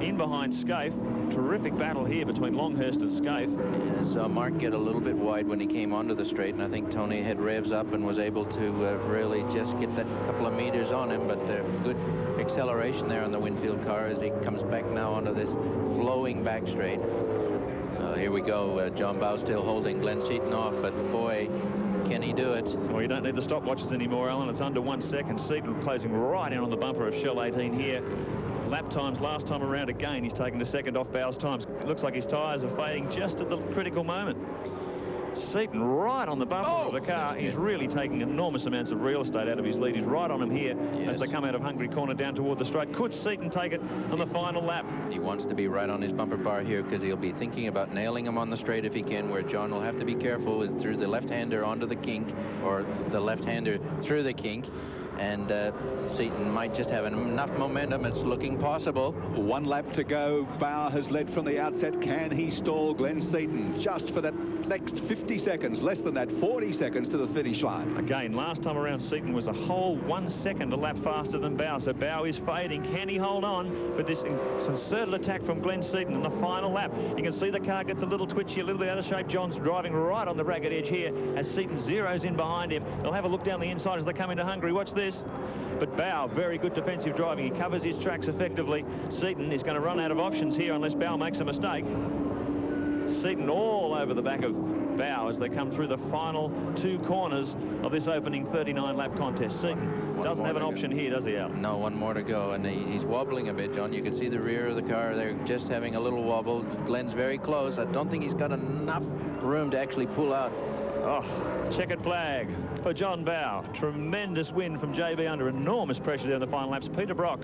In behind Scaife. Terrific battle here between Longhurst and Scaife. Yeah, saw Mark get a little bit wide when he came onto the straight, and I think Tony had revs up and was able to really just get that couple of meters on him, but good acceleration there on the Winfield car as he comes back now onto this flowing back straight. Here we go. John Bow still holding Glenn Seaton off, but boy, can he do it. Well, you don't need the stopwatches anymore, Alan. It's under 1 second. Seaton closing right in on the bumper of Shell 18 here. Lap times last time around again, he's taken the second off Bow's times. It looks like his tyres are fading just at the critical moment. Seaton right on the bumper of the car. He's really taking enormous amounts of real estate out of his lead. He's right on him here as they come out of Hungary Corner down toward the straight. Could Seaton take it on the final lap? He wants to be right on his bumper bar here because he'll be thinking about nailing him on the straight if he can, where John will have to be careful is through the left-hander onto the kink, or the left-hander through the kink. And Seaton might just have enough momentum. It's looking possible. 1 lap to go. Bauer has led from the outset. Can he stall Glenn Seaton just for that next 50 seconds? Less than that, 40 seconds to the finish line. Again, last time around, Seaton was a whole 1 second a lap faster than Bauer. So Bauer is fading. Can he hold on with this concerted attack from Glenn Seaton in the final lap? You can see the car gets a little twitchy, a little bit out of shape. John's driving right on the ragged edge here as Seaton zeroes in behind him. They'll have a look down the inside as they come into Hungary. Watch this. But Bauer, very good defensive driving. He covers his tracks effectively. Seaton is going to run out of options here unless Bauer makes a mistake. Seaton all over the back of Bauer as they come through the final 2 corners of this opening 39-lap contest. Seaton doesn't have an option here, does he, Al? No, 1 more to go, and he's wobbling a bit, John. You can see the rear of the car. They're just having a little wobble. Glenn's very close. I don't think he's got enough room to actually pull out. Oh, checkered flag for John Bauer. Tremendous win from JB under enormous pressure down the final laps. Peter Brock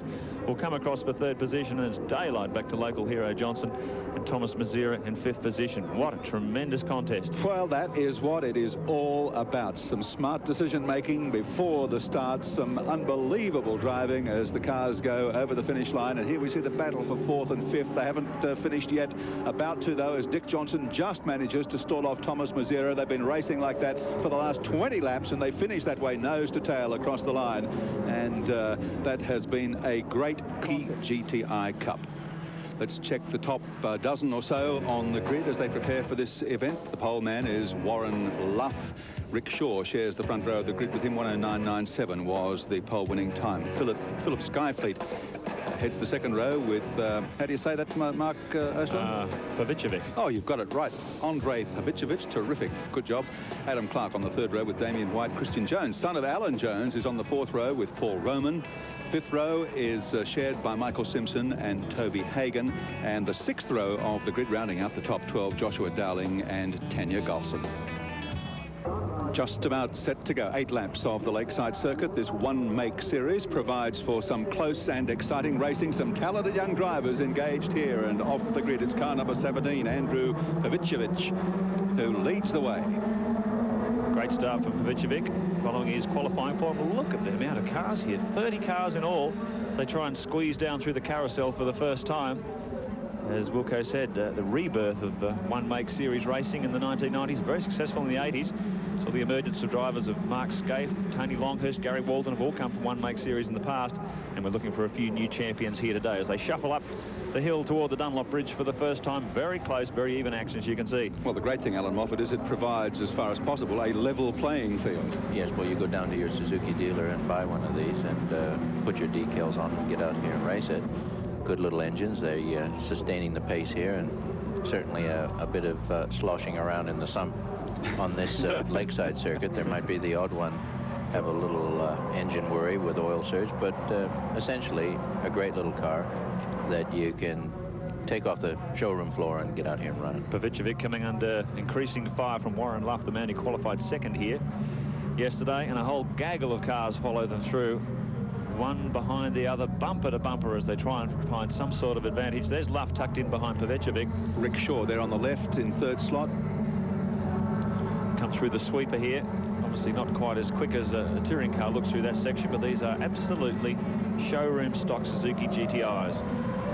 will come across for 3rd position, and it's daylight back to local hero Johnson and Thomas Mazera in 5th position. What a tremendous contest. Well, that is what it is all about. Some smart decision-making before the start, some unbelievable driving as the cars go over the finish line. And here we see the battle for 4th and 5th. They haven't finished yet. About to, though, as Dick Johnson just manages to stall off Thomas Mazera. They've been racing like that for the last 20 laps, and they finish that way, nose to tail across the line. And that has been a great PGTI Cup. Let's check the top dozen or so on the grid as they prepare for this event. The pole man is Warren Luff. Rick Shaw shares the front row of the grid with him. 109.97 was the pole winning time. Philip Skyfleet heads the 2nd row with, how do you say that, Mark Osler? Pavicevic. Oh, you've got it right. Andrei Pavicevic, terrific. Good job. Adam Clark on the 3rd row with Damien White. Christian Jones, son of Alan Jones, is on the 4th row with Paul Roman. 5th row is shared by Michael Simpson and Toby Hagan. And the 6th row of the grid, rounding out the top 12, Joshua Dowling and Tanya Golson. Just about set to go. 8 laps of the Lakeside circuit. This 1-make series provides for some close and exciting racing. Some talented young drivers engaged here, and off the grid it's car number 17, Andrew Pavicevic, who leads the way. Great start from Pavicevic following his qualifying form. Look at the amount of cars here, 30 cars in all. They try and squeeze down through the carousel for the first time. As Wilco said, the rebirth of 1-make series racing in the 1990s, very successful in the 80s. So the emergence of drivers of Mark Scaife, Tony Longhurst, Gary Walden have all come from 1-make series in the past, and we're looking for a few new champions here today as they shuffle up the hill toward the Dunlop Bridge for the first time. Very close, very even action, as you can see. Well, the great thing, Alan Moffat, is it provides, as far as possible, a level playing field. Yes, well, you go down to your Suzuki dealer and buy one of these and put your decals on and get out here and race it. Good little engines. They're sustaining the pace here, and certainly a bit of sloshing around in the sun on this Lakeside circuit. There might be the odd one have a little engine worry with oil surge, but essentially a great little car that you can take off the showroom floor and get out here and run it. Pavicevic coming under increasing fire from Warren Luff, the man who qualified 2nd here yesterday, and a whole gaggle of cars follow them through, one behind the other, bumper to bumper, as they try and find some sort of advantage. There's Luff tucked in behind Pavicevic. Rick Shaw there on the left in 3rd slot. Come through the sweeper here. Obviously not quite as quick as a touring car looks through that section, but these are absolutely showroom stock Suzuki GTIs.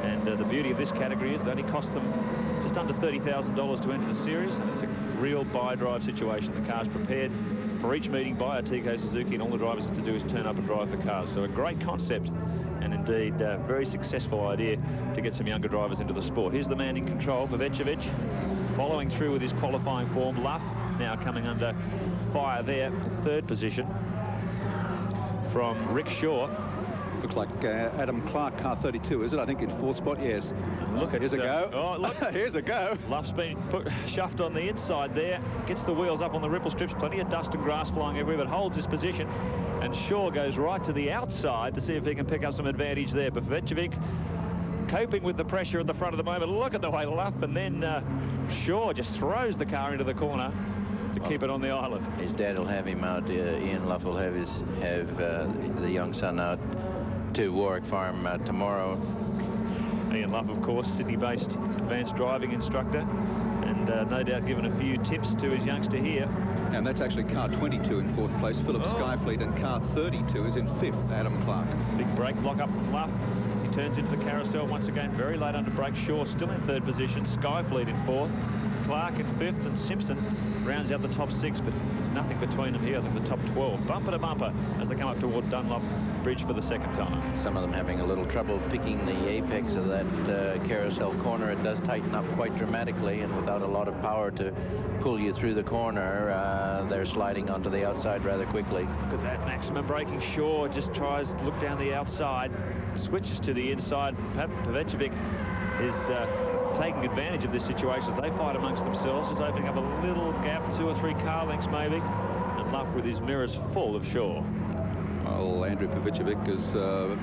And the beauty of this category is it only costs them just under $30,000 to enter the series, and it's a real buy-drive situation. The car's prepared for each meeting by a TK Suzuki, and all the drivers have to do is turn up and drive the cars. So a great concept, and indeed a very successful idea to get some younger drivers into the sport. Here's the man in control, Pavicevic, following through with his qualifying form. Luff now coming under fire there in 3rd position from Rick Shaw. Looks like Adam Clark, car 32, is it? I think in 4th spot, yes. Look at Here's a go. Oh, look. Here's a go. Luff's been shoved on the inside there, gets the wheels up on the ripple strips, plenty of dust and grass flying everywhere, but holds his position, and Shaw goes right to the outside to see if he can pick up some advantage there. But Pavicevic coping with the pressure at the front of the moment. Look at the way Luff, and then Shaw just throws the car into the corner. to keep it on the island. His dad will have him out. Ian Luff will have the young son out to Warwick Farm tomorrow. Ian Luff, of course, Sydney-based advanced driving instructor, and no doubt given a few tips to his youngster here. And that's actually car 22 in 4th place, Philip Skyfleet, and car 32 is in 5th, Adam Clark. Big brake lock up from Luff as he turns into the carousel once again. Very late under brake. Shaw still in 3rd position. Skyfleet in 4th. Clark in 5th, and Simpson rounds out the top 6, but there's nothing between them here. I think the top 12, bumper to bumper, as they come up toward Dunlop Bridge for the second time. Some of them having a little trouble picking the apex of that carousel corner. It does tighten up quite dramatically, and without a lot of power to pull you through the corner, they're sliding onto the outside rather quickly. Look at that maximum braking. Shaw just tries to look down the outside, switches to the inside. Pavecovic is taking advantage of this situation. They fight amongst themselves, just opening up a little gap, 2 or 3 car lengths maybe, and Luff with his mirrors full of Shaw. Well, Andrew Pavecovic has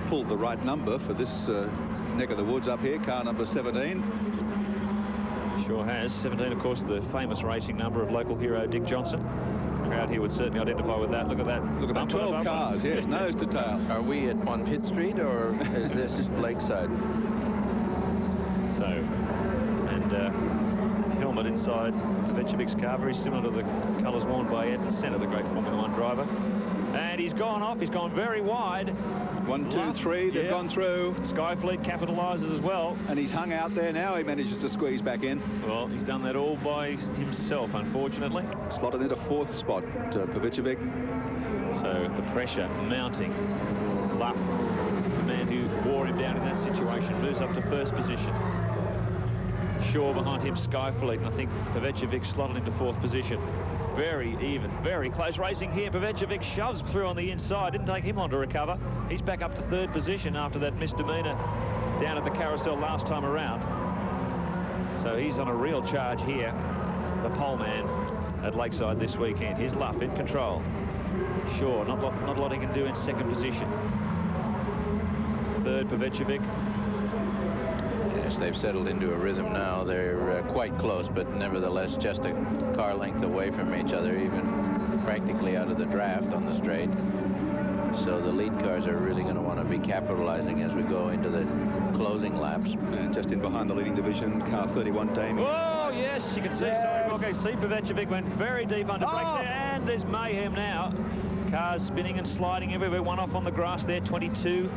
pulled the right number for this neck of the woods up here, car number 17. Sure has. 17, of course, the famous racing number of local hero Dick Johnson. The crowd here would certainly identify with that. Look at that. Look at that, 12 cars, yes, nose to tail. Are we on Pitt Street, or is this Lakeside? So, and helmet inside Pavecovic's car, very similar to the colours worn by Ed Senna, the great Formula 1 driver. And he's gone off. He's gone very wide. 1, 2, 3, they've gone through. Skyfleet capitalises as well. And he's hung out there now. He manages to squeeze back in. Well, he's done that all by himself, unfortunately. Slotted into 4th spot, Pavecovic. So the pressure mounting. Luff, the man who wore him down in that situation, moves up to 1st position. Shaw behind him, Skyfleet, and I think Pavecovic slotted into 4th position. Very even, very close racing here. Pavecovic shoves through on the inside. Didn't take him long to recover. He's back up to 3rd position after that misdemeanor down at the carousel last time around. So he's on a real charge here, the pole man at Lakeside this weekend. Here's Luff in control. Shaw, not a lot he can do in 2nd position. 3rd, Pavecovic. Yes, they've settled into a rhythm now. They're quite close, but nevertheless just a car length away from each other, even practically out of the draft on the straight. So the lead cars are really going to want to be capitalizing as we go into the closing laps. And just in behind the leading division, car 31, Damien. Oh, yes, you can see. Yes. Okay, see Pavecovic went very deep under brakes there, and there's mayhem now. Cars spinning and sliding everywhere. One off on the grass there, 22.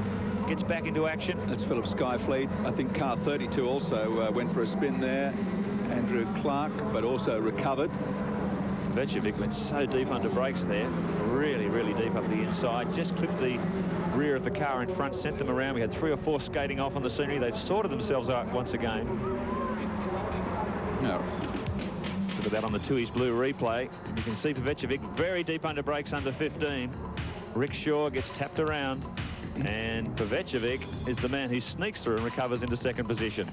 Gets back into action. That's Philip Skyfleet. I think car 32 also went for a spin there. Andrew Clark, but also recovered. Pavecovic went so deep under brakes there. Really, really deep up the inside. Just clipped the rear of the car in front, sent them around. We had 3 or 4 skating off on the scenery. They've sorted themselves out once again. No. Look at that on the Tui's Blue replay. You can see Pavecovic very deep under brakes under 15. Rick Shaw gets tapped around. And Pavecovic is the man who sneaks through and recovers into 2nd position.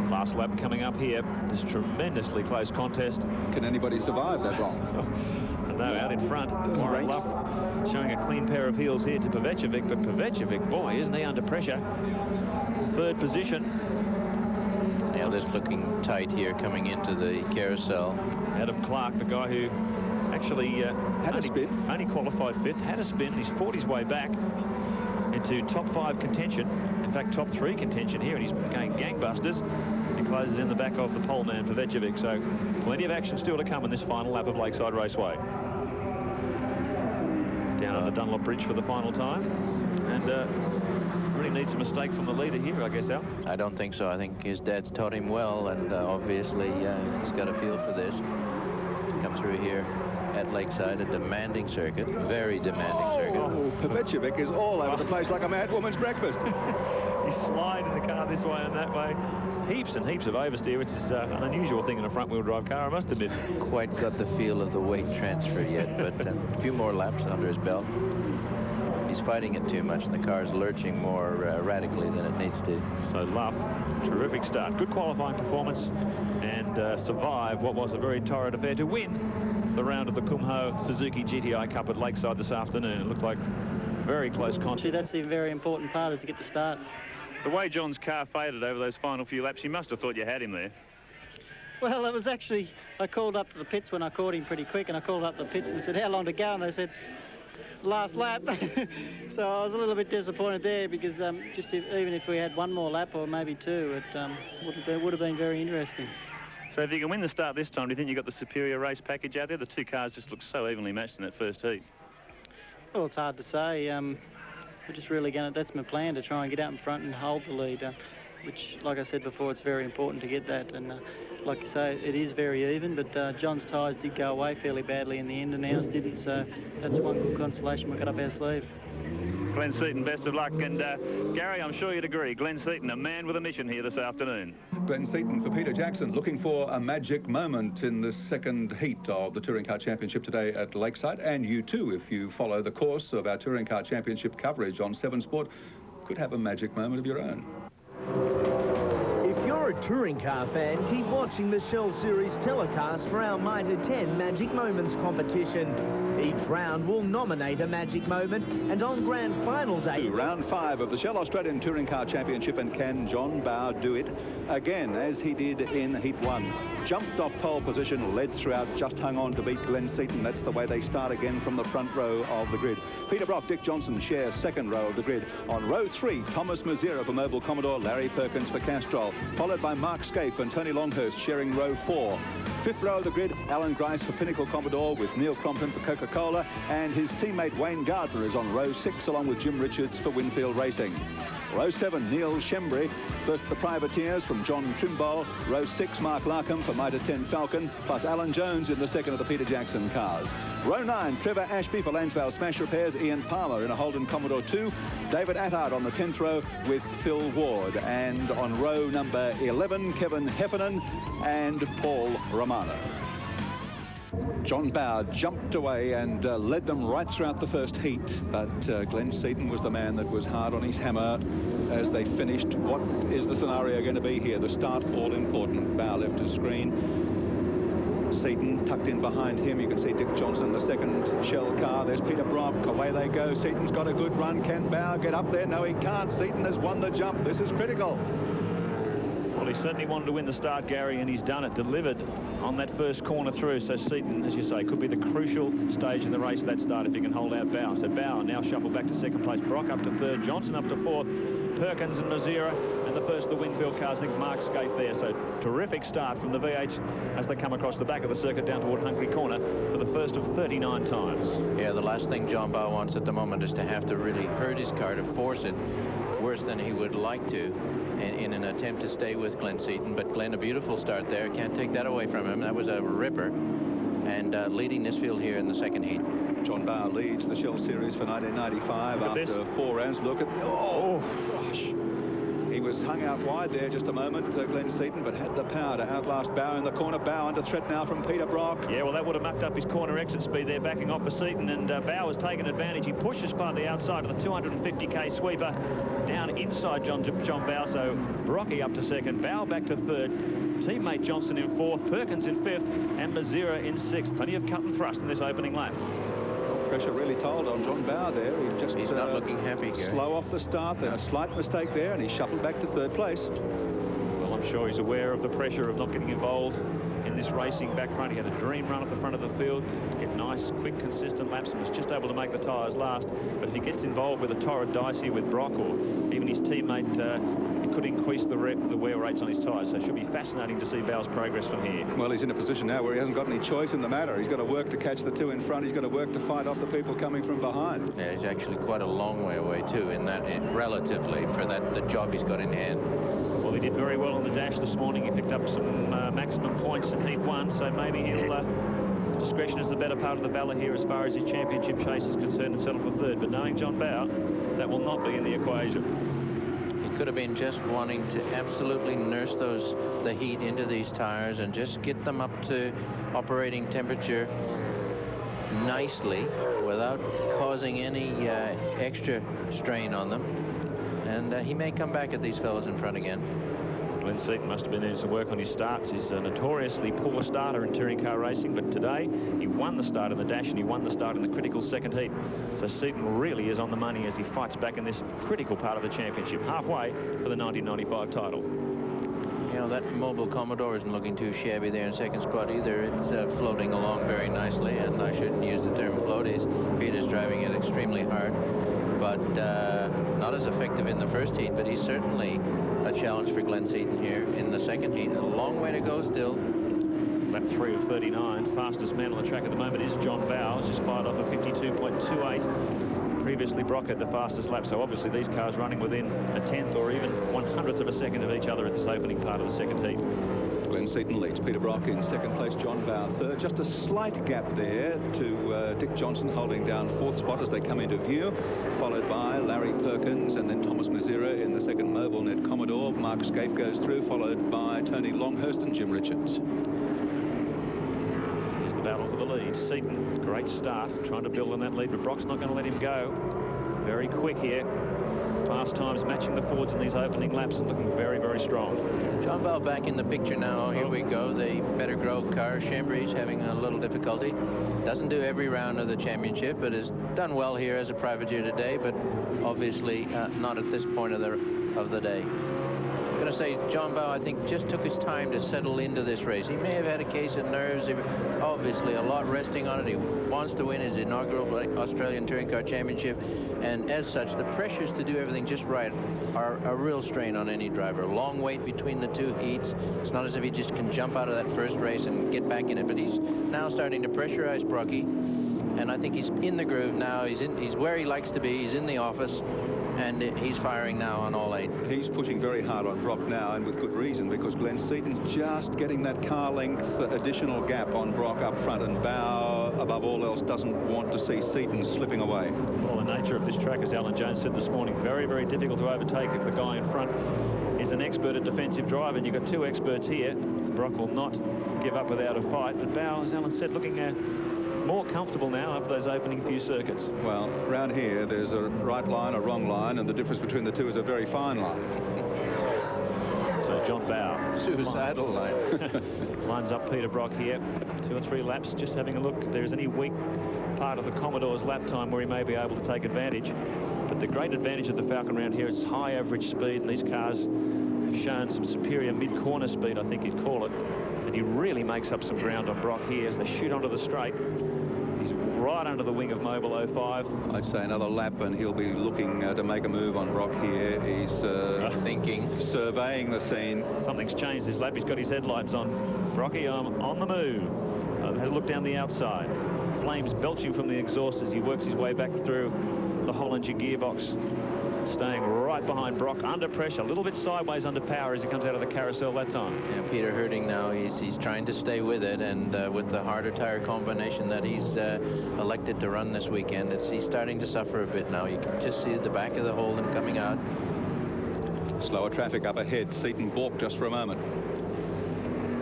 Last lap coming up here. This tremendously close contest. Can anybody survive that long? No, out in front. Warren Luff showing a clean pair of heels here to Pavecovic, but Pavecovic, boy, isn't he under pressure? 3rd position. Now this looking tight here coming into the carousel. Adam Clark, the guy who actually only qualified 5th, had a spin. He's fought his way back into top 5 contention. In fact, top 3 contention here, and he's going gangbusters as he closes in the back of the pole man, Pavecovic. So plenty of action still to come in this final lap of Lakeside Raceway. Down on the Dunlop Bridge for the final time. And really needs a mistake from the leader here, I guess, Al. I don't think so. I think his dad's taught him well, and obviously he's got a feel for this. To come through here at Lakeside, a demanding circuit, very demanding circuit. Oh, Pavecovic is all over the place like a mad woman's breakfast. He's sliding the car this way and that way. Heaps and heaps of oversteer, which is an unusual thing in a front-wheel drive car, I must admit. Quite got the feel of the weight transfer yet, but a few more laps under his belt. He's fighting it too much, and the car's lurching more radically than it needs to. So Luff, terrific start. Good qualifying performance, and survive what was a very torrid affair to win the round of the Kumho Suzuki GTI Cup at Lakeside this afternoon. It looked like very close contest. That's the very important part, is to get the start. The way John's car faded over those final few laps, you must have thought you had him there. Well, it was actually, I called up to the pits when I caught him pretty quick, and I called up to the pits and said, how long to go? And they said, it's the last lap. So I was a little bit disappointed there because even if we had one more lap or maybe two, it would have been very interesting. So if you can win the start this time, do you think you've got the superior race package out there? The two cars just look so evenly matched in that first heat. Well, it's hard to say. We're just really that's my plan, to try and get out in front and hold the lead, which, like I said before, it's very important to get that. And like you say, it is very even, but John's tyres did go away fairly badly in the end and ours didn't, so that's one good consolation we got up our sleeve. Glenn Seaton, best of luck. And Gary, I'm sure you'd agree, Glenn Seaton, a man with a mission here this afternoon. Glenn Seaton for Peter Jackson, looking for a magic moment in the second heat of the Touring Car Championship today at Lakeside. And you too, if you follow the course of our Touring Car Championship coverage on 7 Sport, could have a magic moment of your own. If you're a touring car fan, keep watching the Shell Series telecast for our Mitre 10 Magic Moments competition. Each round will nominate a magic moment, and on grand final day... Round 5 of the Shell Australian Touring Car Championship, and can John Bowe do it again, as he did in Heat 1? Jumped off pole position, led throughout, just hung on to beat Glenn Seaton. That's the way they start again from the front row of the grid. Peter Brock, Dick Johnson share second row of the grid. On row 3, Thomas Mazera for Mobile Commodore, Larry Perkins for Castrol, followed by Mark Scaife and Tony Longhurst sharing row 4. Fifth row of the grid, Alan Grice for Pinnacle Commodore with Neil Crompton for Coca-Cola, and his teammate Wayne Gardner is on row 6 along with Jim Richards for Winfield Racing. Row 7, Neil Shembry, first the Privateers from John Trimble. Row 6, Mark Larkham for Mitre 10 Falcon, plus Alan Jones in the second of the Peter Jackson cars. Row 9, Trevor Ashby for Lansvale Smash Repairs, Ian Palmer in a Holden Commodore 2, David Attard on the 10th row with Phil Ward, and on row number 11, Kevin Heffernan and Paul Romano. John Bowe jumped away and led them right throughout the first heat, but Glenn Seaton was the man that was hard on his hammer as they finished. What is the scenario going to be here? The start all important. Bowe left his screen. Seaton tucked in behind him. You can see Dick Johnson in the second Shell car. There's Peter Brock. Away they go. Seaton's got a good run. Can Bowe get up there? No, he can't. Seaton has won the jump. This is critical. Well, he certainly wanted to win the start, Gary, and he's done it. Delivered on that first corner through. So Seaton, as you say, could be the crucial stage in the race, that start, if he can hold out Bowe. So Bowe now shuffled back to second place. Brock up to third. Johnson up to fourth. Perkins and Mazera, and the first of the Winfield cars, I think Mark Scaife there. So terrific start from the VH as they come across the back of the circuit down toward Hungry Corner for the first of 39 times. Yeah, the last thing John Bowe wants at the moment is to have to really hurt his car, to force it worse than he would like to in an attempt to stay with Glenn Seaton. But Glenn, a beautiful start there. Can't take that away from him. That was a ripper. And leading this field here in the second heat. John Bowe leads the Shell Series for 1995 after 4 rounds. Look at... Oh, gosh. He was hung out wide there just a moment, Glenn Seaton, but had the power to outlast Bowe in the corner. Bowe under threat now from Peter Brock. Yeah, well, that would have mucked up his corner exit speed there, backing off for Seaton, and Bowe has taken advantage. He pushes part of the outside of the 250k sweeper down inside John Bowe, so Brocky up to second, Bowe back to third, teammate Johnson in fourth, Perkins in fifth, and Mazera in sixth. Plenty of cut and thrust in this opening lap. Pressure really told on John Bowe there. He's not looking happy, Gary. Slow off the start, then a slight mistake there, and he shuffled back to third place. Well, I'm sure he's aware of the pressure of not getting involved in this racing back front. He had a dream run at the front of the field, get nice, quick, consistent laps, and was just able to make the tyres last. But if he gets involved with a torrid dice here with Brock or even his teammate, it could increase the wear rates on his tyres. So it should be fascinating to see Bowe's progress from here. Well, he's in a position now where he hasn't got any choice in the matter. He's got to work to catch the two in front. He's got to work to fight off the people coming from behind. Yeah, he's actually quite a long way away too, relatively, for the job he's got in hand. Well, he did very well on the dash this morning. He picked up some maximum points in Heat 1, so maybe he'll... discretion is the better part of the valor here as far as his championship chase is concerned, and settle for third. But knowing John Bowe, that will not be in the equation. He could have been just wanting to absolutely nurse the heat into these tires and just get them up to operating temperature nicely without causing any extra strain on them. And he may come back at these fellows in front again. Glenn Seaton must have been doing some work on his starts. He's a notoriously poor starter in touring car racing, but today he won the start in the dash and he won the start in the critical second heat. So Seaton really is on the money as he fights back in this critical part of the championship, halfway for the 1995 title. You know, that Mobile Commodore isn't looking too shabby there in second spot either. It's floating along very nicely, and I shouldn't use the term float. Peter's driving it extremely hard, but not as effective in the first heat, but he's certainly a challenge for Glenn Seaton here in the second heat. A long way to go still. Lap 3 of 39. Fastest man on the track at the moment is John Bowers, just fired off a 52.28. Previously, Brock had the fastest lap, so obviously these cars running within a 10th or even 100th of a second of each other at this opening part of the second heat. Glenn Seaton leads. Peter Brock in second place, John Bauer third. Just a slight gap there to Dick Johnson holding down fourth spot as they come into view, followed by Larry Perkins and then Thomas Mazera in the second Mobile Net Commodore. Mark Scaife goes through, followed by Tony Longhurst and Jim Richards. Here's the battle for the lead. Seaton, great start, trying to build on that lead, but Brock's not going to let him go. Very quick here. Fast times matching the Fords in these opening laps and looking very, very strong. John Bell back in the picture now. Here we go. The Better Grow car. Chambry's having a little difficulty. Doesn't do every round of the championship, but has done well here as a privateer today, but obviously not at this point of the day. I'm going to say John Bow, I think, just took his time to settle into this race. He may have had a case of nerves. Obviously, a lot resting on it. He wants to win his inaugural Australian Touring Car Championship. And as such, the pressures to do everything just right are a real strain on any driver. Long wait between the two heats. It's not as if he just can jump out of that first race and get back in it, but he's now starting to pressurize Brocky. And I think he's in the groove now. He's where he likes to be. He's in the office. And he's firing now on all 8. He's pushing very hard on Brock now, and with good reason, because Glenn Seaton's just getting that car length additional gap on Brock up front, and Bow, above all else, doesn't want to see Seaton slipping away. Well, the nature of this track, as Alan Jones said this morning, very, very difficult to overtake if the guy in front is an expert at defensive drive, and you've got two experts here. Brock will not give up without a fight, but Bow, as Alan said, looking more comfortable now after those opening few circuits. Well, around here there's a right line, a wrong line, and the difference between the two is a very fine line. So John Bow, suicidal line, lines up Peter Brock here. 2 or 3 laps, just having a look if there's any weak part of the Commodore's lap time where he may be able to take advantage. But the great advantage of the Falcon round here is high average speed, and these cars have shown some superior mid-corner speed, I think you'd call it. And he really makes up some ground on Brock here as they shoot onto the straight. He's right under the wing of Mobile 05. I'd say another lap and he'll be looking to make a move on Brock here. He's thinking, surveying the scene. Something's changed this lap. He's got his headlights on. Brocky on the move. Has a look down the outside. Flames belching from the exhaust as he works his way back through the Hollinger gearbox. Staying right behind Brock, under pressure, a little bit sideways under power as he comes out of the carousel that time. Yeah, Peter Herding now, he's trying to stay with it, and with the harder tire combination that he's elected to run this weekend, he's starting to suffer a bit now. You can just see the back of the Holden coming out. Slower traffic up ahead. Seaton balked just for a moment.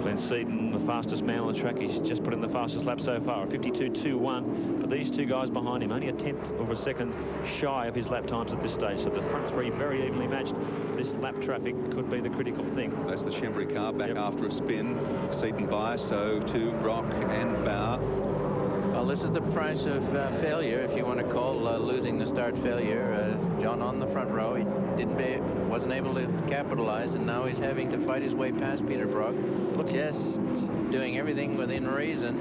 Glenn Seaton, the fastest man on the track. He's just put in the fastest lap so far, 52.21. But these two guys behind him, only a 10th of a second shy of his lap times at this stage. So the front three very evenly matched. This lap traffic could be the critical thing. That's the Chambry car back after a spin. Seaton by, so to Brock and Bow. Well, this is the price of failure, if you want to call losing the start failure. John on the front row, he wasn't able to capitalize, and now he's having to fight his way past Peter Brock. Just doing everything within reason.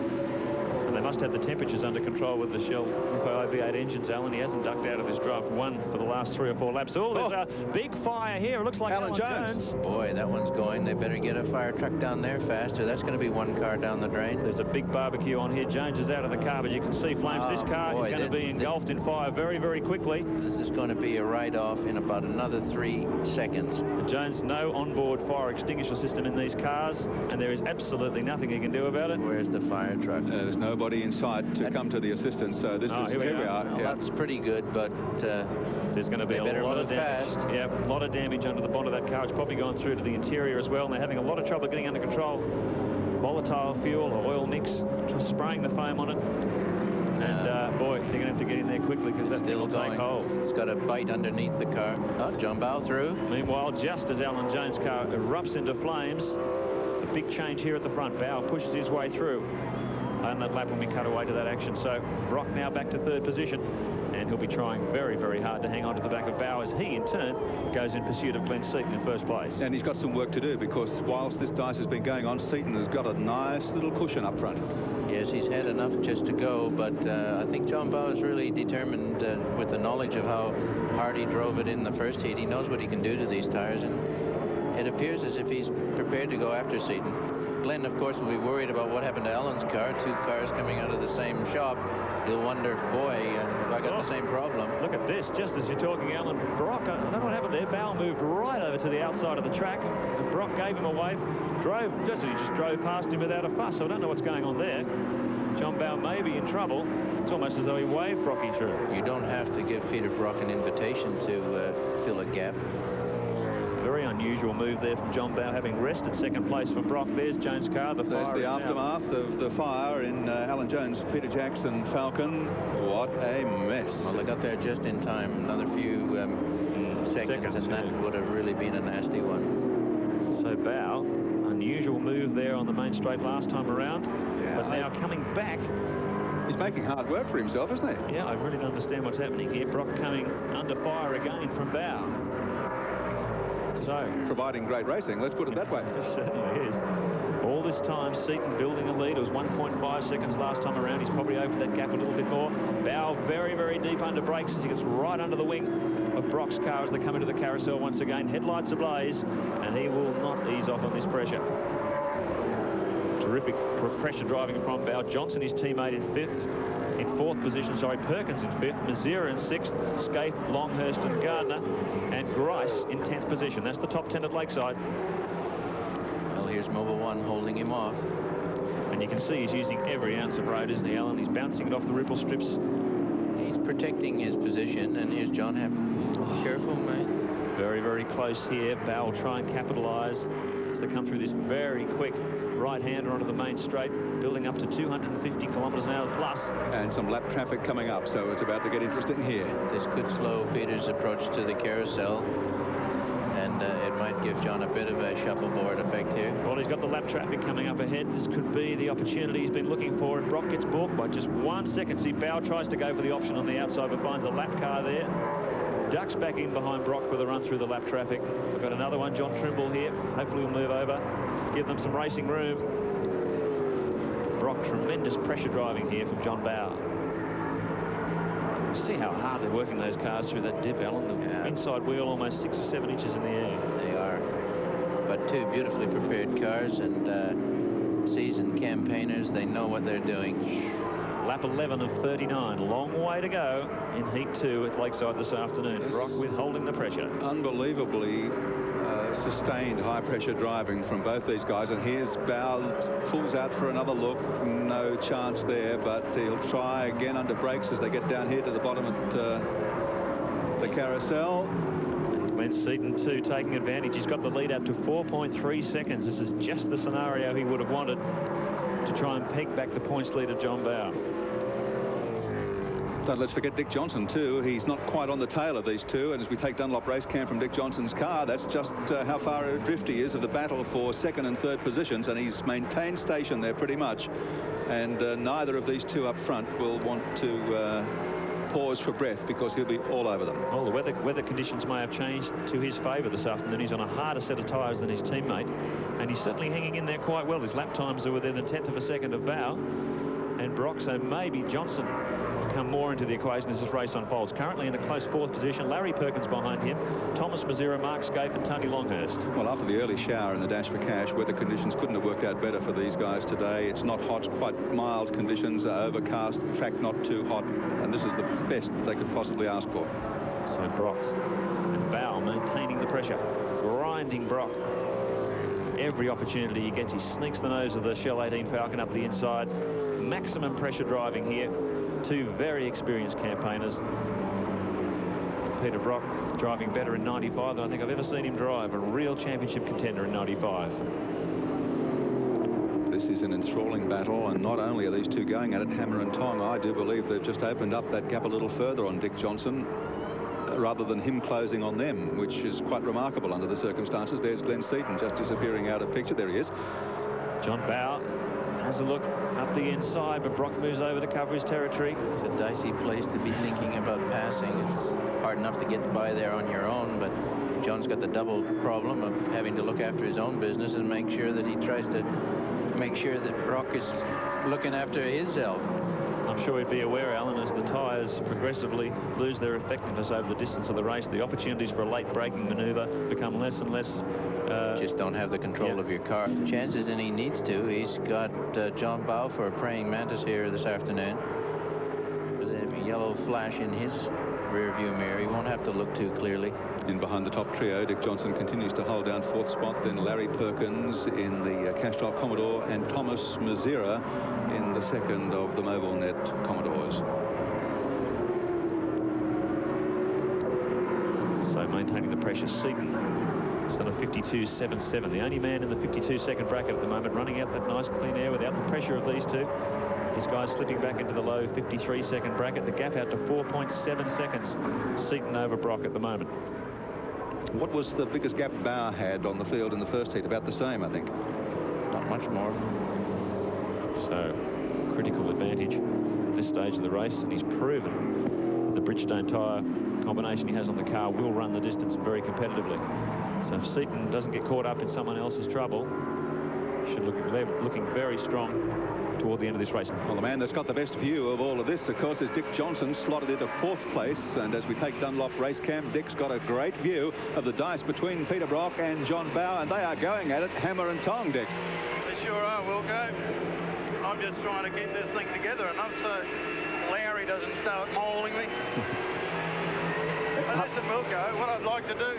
And they must have the temperatures under control with the Shell FO V8 engines, Alan. He hasn't ducked out of his draft 1 for the last 3 or 4 laps. Oh, there's a big fire here. It looks like Alan Jones. Boy, that one's going. They better get a fire truck down there faster. That's going to be 1 car down the drain. There's a big barbecue on here. Jones is out of the car, but you can see flames. This car is going to be engulfed in fire very, very quickly. This is going to be a write-off in about another 3 seconds. And Jones, no onboard fire extinguisher system in these cars, and there is absolutely nothing he can do about it. Where's the fire truck? There's nobody in sight to come to the assistance, so this is here we are. Well, that's pretty good, but there's going to be a lot of damage. Fast. Yeah, a lot of damage under the bonnet of that car. It's probably gone through to the interior as well, and they're having a lot of trouble getting under control. Volatile fuel or oil mix, just spraying the foam on it. And boy, they're going to have to get in there quickly because that thing will take hold. It's got a bite underneath the car. Oh, John Bow through. Meanwhile, just as Alan Jones' car erupts into flames, a big change here at the front. Bow pushes his way through. on that lap when we cut away to that action. So Brock now back to third position, and he'll be trying very, very hard to hang on to the back of Bow as he, in turn, goes in pursuit of Glenn Seaton in first place. And he's got some work to do, because whilst this dice has been going on, Seaton has got a nice little cushion up front. Yes, he's had enough just to go, but I think John Bow is really determined with the knowledge of how hard he drove it in the first heat. He knows what he can do to these tires, and it appears as if he's prepared to go after Seaton. Glenn, of course, will be worried about what happened to Alan's car. Two cars coming out of the same shop. He'll wonder, boy, have I got the same problem? Look at this, just as you're talking, Alan. Brock, I don't know what happened there. Bow moved right over to the outside of the track, and Brock gave him a wave. He just drove past him without a fuss. So I don't know what's going on there. John Bow may be in trouble. It's almost as though he waved Brocky through. You don't have to give Peter Brock an invitation to fill a gap. Very unusual move there from John Bow, having rested second place from Brock. There's Jones' car. The fire. There's the aftermath of the fire in Alan Jones, Peter Jackson, Falcon. What a mess. Well, they got there just in time. Another few seconds, and that would have really been a nasty one. So Bow, unusual move there on the main straight last time around, but now coming back. He's making hard work for himself, isn't he? Yeah, I really don't understand what's happening here. Brock coming under fire again from Bow. So providing great racing, let's put it that way. It certainly is. All this time, Seaton building a lead. It was 1.5 seconds last time around. He's probably opened that gap a little bit more. Bow very, very deep under brakes as he gets right under the wing of Brock's car as they come into the carousel once again. Headlights ablaze, and he will not ease off on this pressure. Terrific pressure driving from Bow. Johnson, his teammate, in fourth position. Perkins in fifth, Mazira in sixth, Scaife, Longhurst and Gardner, and Grice in 10th position. That's the top 10 at Lakeside. Well, here's Mobile One holding him off. And you can see he's using every ounce of road, isn't he, Alan? He's bouncing it off the ripple strips. He's protecting his position, and here's John Happ. Careful, mate. Very, very close here. Bow will try and capitalise as they come through this very quick right-hander onto the main straight, building up to 250 kilometres an hour plus. And some lap traffic coming up, so it's about to get interesting here. This could slow Peter's approach to the carousel, and it might give John a bit of a shuffleboard effect here. Well, he's got the lap traffic coming up ahead. This could be the opportunity he's been looking for, and Brock gets balked by just 1 second. See, Bow tries to go for the option on the outside, but finds a lap car there. Ducks back in behind Brock for the run through the lap traffic. We've got another one, John Trimble here. Hopefully we'll move over, give them some racing room. Brock, tremendous pressure driving here from John Bow. See how hard they're working those cars through that dip, Alan. The inside wheel almost 6 or 7 inches in the air. They are. But two beautifully prepared cars, and seasoned campaigners. They know what they're doing. Lap 11 of 39. Long way to go in Heat 2 at Lakeside this afternoon. Brock withholding the pressure. Unbelievably sustained high-pressure driving from both these guys. And here's Bow, pulls out for another look. No chance there, but he'll try again under brakes as they get down here to the bottom at the carousel. Glenn Seaton, too, taking advantage. He's got the lead up to 4.3 seconds. This is just the scenario he would have wanted to try and peg back the points lead of John Bow. Don't let's forget Dick Johnson too. He's not quite on the tail of these two, and as we take Dunlop race cam from Dick Johnson's car, that's just how far adrift he is of the battle for second and third positions, and he's maintained station there pretty much, and neither of these two up front will want to pause for breath, because he'll be all over them. Well, the weather conditions may have changed to his favour this afternoon. He's on a harder set of tyres than his teammate, and he's certainly hanging in there quite well. His lap times are within a 1/10 of a second of Bow and Brock, so maybe Johnson will come more into the equation as this race unfolds. Currently in a close fourth position, Larry Perkins behind him, Thomas Mazira, Mark Scaife and Tony Longhurst. Well, after the early shower in the Dash for Cash, weather conditions couldn't have worked out better for these guys today. It's not hot, quite mild conditions, overcast, track not too hot, and this is the best they could possibly ask for. So Brock and Bow maintaining the pressure, grinding Brock. Every opportunity he gets, he sneaks the nose of the Shell 18 Falcon up the inside. Maximum pressure driving here. Two very experienced campaigners. Peter Brock driving better in 95 than I think I've ever seen him drive. A real championship contender in 95. This is an enthralling battle, and not only are these two going at it hammer and tong, I do believe they've just opened up that gap a little further on Dick Johnson, rather than him closing on them, which is quite remarkable under the circumstances. There's Glenn Seaton just disappearing out of picture. There he is. John Bow Has a look up the inside, but Brock moves over to cover his territory. It's a dicey place to be thinking about passing. It's hard enough to get by there on your own, but John's got the double problem of having to look after his own business and make sure that he tries to make sure that Brock is looking after his health. I'm sure he'd be aware, Alan, as the tyres progressively lose their effectiveness over the distance of the race, the opportunities for a late braking manoeuvre become less and less. Just don't have the control of your car. Chances, and he needs to. He's got John Bow for a praying mantis here this afternoon. With a yellow flash in his rear view mirror, he won't have to look too clearly. In behind the top trio, Dick Johnson continues to hold down 4th spot, then Larry Perkins in the Castrol Commodore and Thomas Mazera in the 2nd of the Mobilnet Commodores. So maintaining the pressure, Seaton is on a 52.77, the only man in the 52-second bracket at the moment, running out that nice clean air without the pressure of these two. These guys slipping back into the low 53-second bracket, the gap out to 4.7 seconds. Seaton over Brock at the moment. What was the biggest gap Bauer had on the field in the first heat? About the same, I think. Not much more. So, critical advantage at this stage of the race, and he's proven that the Bridgestone tyre combination he has on the car will run the distance very competitively. So if Seaton doesn't get caught up in someone else's trouble, should look looking very strong toward the end of this race. Well, the man that's got the best view of all of this, of course, is Dick Johnson, slotted into 4th place. And as we take Dunlop race cam, Dick's got a great view of the dice between Peter Brock and John Bow, and they are going at it hammer and tong, Dick. They sure are, Wilco. I'm just trying to keep this thing together enough so Larry doesn't start mauling me. But listen, Wilco, what I'd like to do,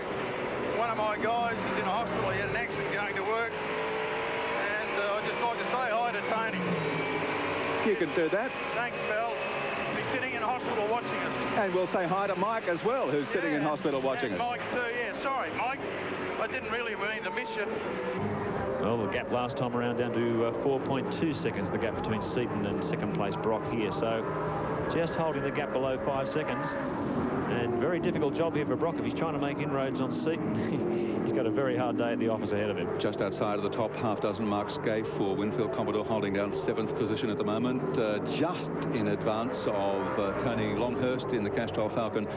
one of my guys is in a hospital. He had an accident going to work. I'd just like to say hi to Tony. You can do that. Thanks, pal. He's sitting in hospital watching us. And we'll say hi to Mike as well, who's sitting in hospital watching us. Mike too, yeah. Sorry, Mike. I didn't really mean to miss you. Well, the gap last time around down to 4.2 seconds, the gap between Seaton and 2nd place Brock here. So just holding the gap below 5 seconds. And very difficult job here for Brock if he's trying to make inroads on Seaton. He's got a very hard day at the office ahead of him. Just outside of the top half dozen mark Scaife for Winfield Commodore, holding down 7th position at the moment, just in advance of Tony Longhurst in the Castrol Falcon,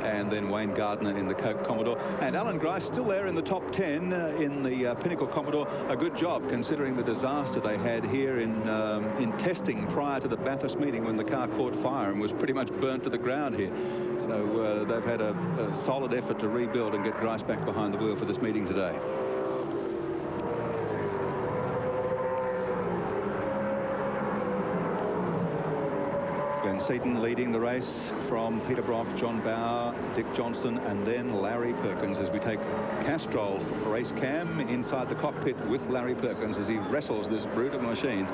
and then Wayne Gardner in the Coke Commodore. And Alan Grice still there in the top 10 in the Pinnacle Commodore. A good job considering the disaster they had here in testing prior to the Bathurst meeting when the car caught fire and was pretty much burnt to the ground here. So they've had a solid effort to rebuild and get Grice back behind the wheel for this meeting today. Glenn Seaton leading the race from Peter Brock, John Bow, Dick Johnson, and then Larry Perkins as we take Castrol race cam inside the cockpit with Larry Perkins as he wrestles this brute of a machine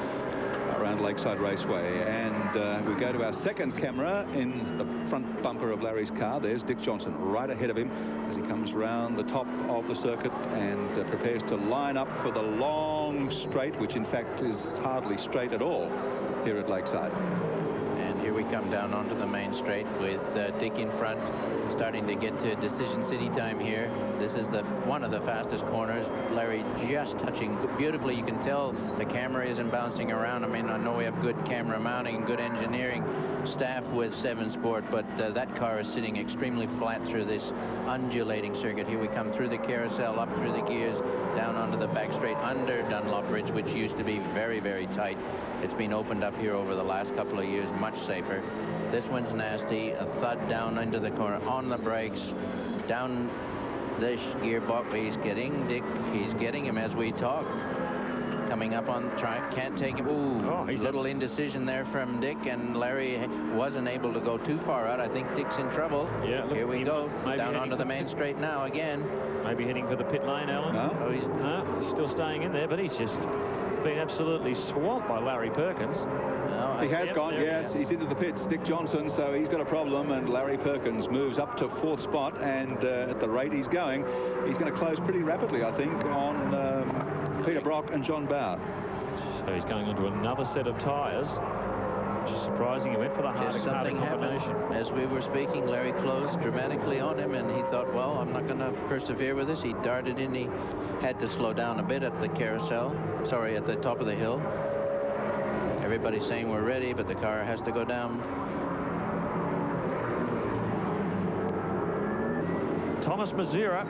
around Lakeside Raceway. And we go to our 2nd camera in the front bumper of Larry's car. There's Dick Johnson right ahead of him as he comes round the top of the circuit and prepares to line up for the long straight, which in fact is hardly straight at all here at Lakeside. And here we come down onto the main straight with Dick in front, starting to get to Decision City time here. This is one of the fastest corners. Larry just touching beautifully. You can tell the camera isn't bouncing around. I mean, I know we have good camera mounting and good engineering staff with 7 Sport, but that car is sitting extremely flat through this undulating circuit. Here we come through the carousel, up through the gears, down onto the back straight under Dunlop Bridge, which used to be very, very tight. It's been opened up here over the last couple of years, much safer. This one's nasty. A thud down into the corner, on the brakes, down this gearbox. He's getting Dick. He's getting him as we talk. Coming up on track, can't take him. Ooh, he's little indecision there from Dick, and Larry wasn't able to go too far out. I think Dick's in trouble. Yeah, look, here we go. Down onto the main straight now again. Maybe heading for the pit lane, Alan. No. Oh, he's still staying in there, but he's just been absolutely swamped by Larry Perkins. No, he has gone, yes. He's into the pits, Dick Johnson, so he's got a problem, and Larry Perkins moves up to 4th spot, and at the rate he's going to close pretty rapidly, I think, on Peter Brock and John Bow. So he's going on to another set of tyres, which is surprising. He went for the harder something combination. happened. As we were speaking, Larry closed dramatically on him, and he thought, well, I'm not going to persevere with this. He darted in. He had to slow down a bit at the carousel. Sorry, at the top of the hill. Everybody's saying we're ready, but the car has to go down. Thomas Mazira,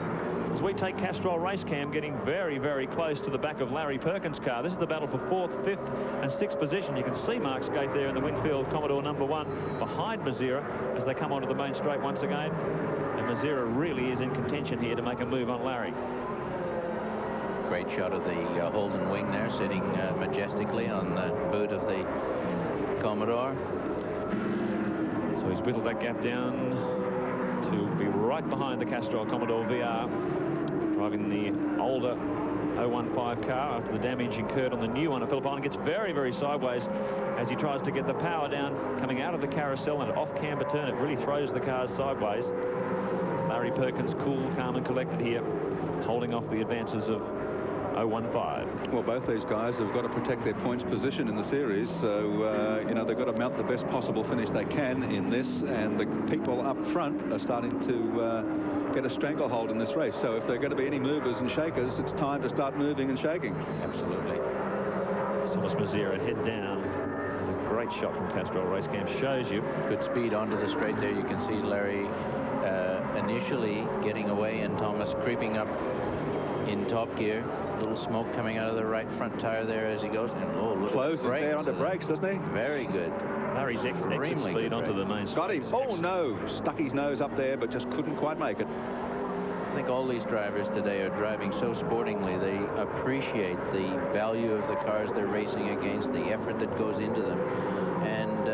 as we take Castrol race cam, getting very, very close to the back of Larry Perkins' car. This is the battle for 4th, 5th and 6th position. You can see Mark Skate there in the Winfield Commodore #1 behind Mazira as they come onto the main straight once again. And Mazira really is in contention here to make a move on Larry. Great shot of the Holden wing there, sitting majestically on the boot of the Commodore. So he's whittled that gap down to be right behind the Castrol Commodore VR, driving the older 015 car after the damage incurred on the new one. Phillip Island gets very, very sideways as he tries to get the power down coming out of the carousel, and an off-camber turn, it really throws the cars sideways. Larry Perkins, cool, calm and collected here, holding off the advances of 015. Well, both these guys have got to protect their points position in the series, so you know, they've got to mount the best possible finish they can in this, and the people up front are starting to get a stranglehold in this race. So if there are going to be any movers and shakers, it's time to start moving and shaking. Absolutely. Thomas Mazira head down. This is a great shot from Castrol Race Cam, shows you. Good speed onto the straight there. You can see Larry initially getting away and Thomas creeping up in top gear. Little smoke coming out of the right front tire there as he goes. And oh, look, closes brakes there under brakes, doesn't he? Very good. Larry's exit speed onto the main Got him. Oh no, stuck his nose up there, but just couldn't quite make it. I think all these drivers today are driving so sportingly. They appreciate the value of the cars they're racing against, the effort that goes into them. And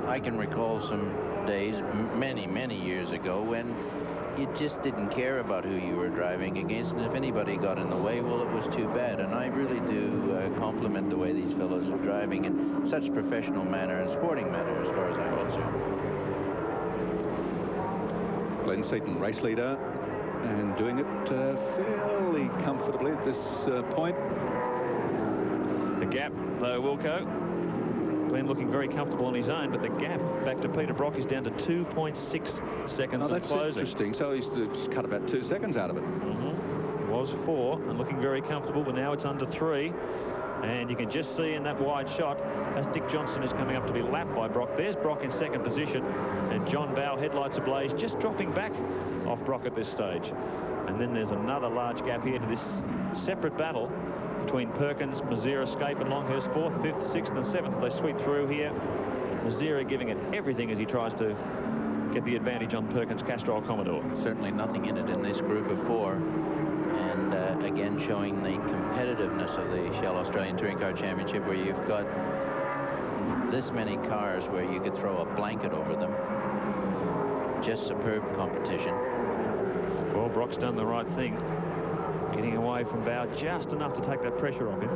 I can recall some days, many years ago, when you just didn't care about who you were driving against, and if anybody got in the way, well, it was too bad. And I really do compliment the way these fellows are driving in such professional manner and sporting manner, as far as I'm concerned. Glenn Seaton, race leader, and doing it fairly comfortably at this point. The gap, though, Wilco. Glenn looking very comfortable on his own, but the gap back to Peter Brock is down to 2.6 seconds of that's closing. Interesting. So he's just cut about 2 seconds out of it. It was 4 and looking very comfortable, but now it's under 3. And you can just see in that wide shot as Dick Johnson is coming up to be lapped by Brock. There's Brock in 2nd position, and John Bowe, headlights ablaze, just dropping back off Brock at this stage. And then there's another large gap here to this separate battle between Perkins, Mazira, Scaife and Longhurst, 4th, 5th, 6th and 7th. They sweep through here. Mazira giving it everything as he tries to get the advantage on Perkins' Castrol Commodore. Certainly nothing in it in this group of 4. And again, showing the competitiveness of the Shell Australian Touring Car Championship, where you've got this many cars where you could throw a blanket over them. Just superb competition. Well, Brock's done the right thing, getting away from Bowe just enough to take that pressure off him.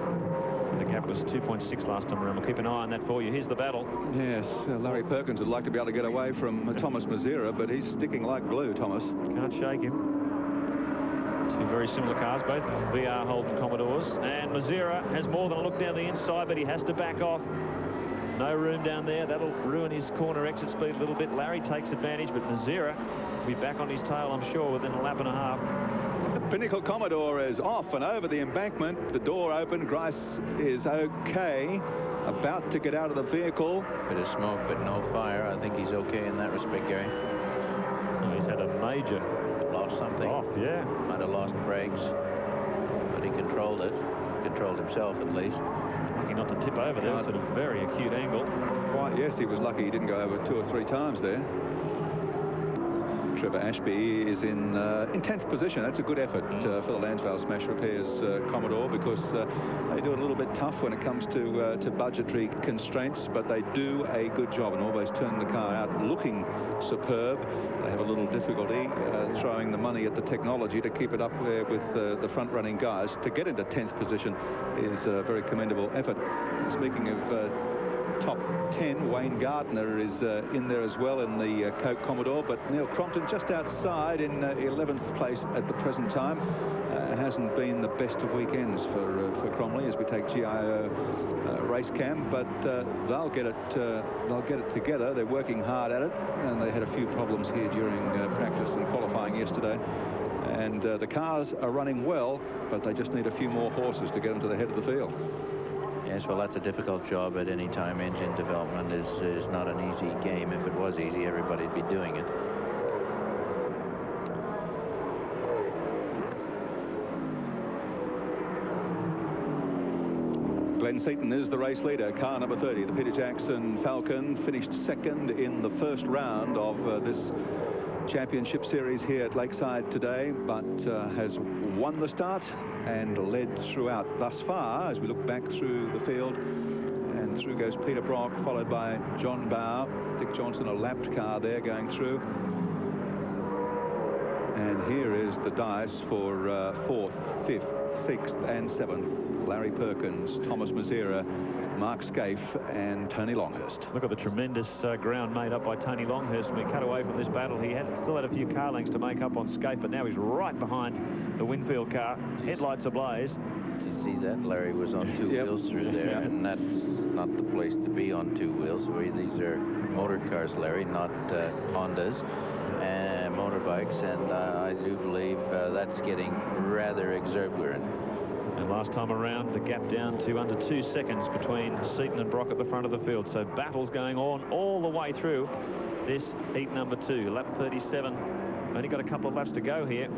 And the gap was 2.6 last time around. We'll keep an eye on that for you. Here's the battle. Yes, Larry Perkins would like to be able to get away from Thomas Mazira, but he's sticking like glue, Thomas. Can't shake him. Two very similar cars, both VR Holden Commodores. And Mazira has more than a look down the inside, but he has to back off. No room down there. That'll ruin his corner exit speed a little bit. Larry takes advantage, but Mazira will be back on his tail, I'm sure, within a lap and a half. The Pinnacle Commodore is off and over the embankment. The door open. Grice is okay. About to get out of the vehicle. Bit of smoke, but no fire. I think he's okay in that respect, Gary. Oh, he's had a major lost something. Off, yeah. Might have lost brakes, but he controlled it. Controlled himself, at least. Lucky not to tip over there. It's at a very acute angle. Quite, yes, he was lucky he didn't go over 2 or 3 times there. Trevor Ashby is in 10th position. That's a good effort for the Lansvale Smash Repairs Commodore, because they do it a little bit tough when it comes to budgetary constraints, but they do a good job and always turn the car out looking superb. They have a little difficulty throwing the money at the technology to keep it up there with the front-running guys. To get into 10th position is a very commendable effort. Speaking of top 10, Wayne Gardner is in there as well in the Coke Commodore, but Neil Crompton just outside in 11th place at the present time. Hasn't been the best of weekends for Cromley as we take GIO race cam, but they'll get it together. They're working hard at it, and they had a few problems here during practice and qualifying yesterday. And the cars are running well, but they just need a few more horses to get them to the head of the field. Yes, well, that's a difficult job at any time. Engine development is not an easy game. If it was easy, everybody'd be doing it. Glenn Seaton is the race leader. Car number 30, the Peter Jackson Falcon, finished second in the first round of this championship series here at Lakeside today, but has won the start and led throughout thus far as we look back through the field. And through goes Peter Brock, followed by John Bow. Dick Johnson, a lapped car there going through. And here is the dice for 4th, 5th, 6th and 7th. Larry Perkins, Thomas Mazera, Mark Scaife and Tony Longhurst. Look at the tremendous ground made up by Tony Longhurst. When we cut away from this battle, he still had a few car lengths to make up on Scaife, but now he's right behind the Winfield car. Headlights ablaze. Did you see that? Larry was on two wheels through there, and that's not the place to be on two wheels. These are motor cars, Larry, not Hondas and motorbikes, and I do believe that's getting rather exuberant. And last time around, the gap down to under 2 seconds between Seaton and Brock at the front of the field. So battles going on all the way through this heat number 2. Lap 37. Only got a couple of laps to go here.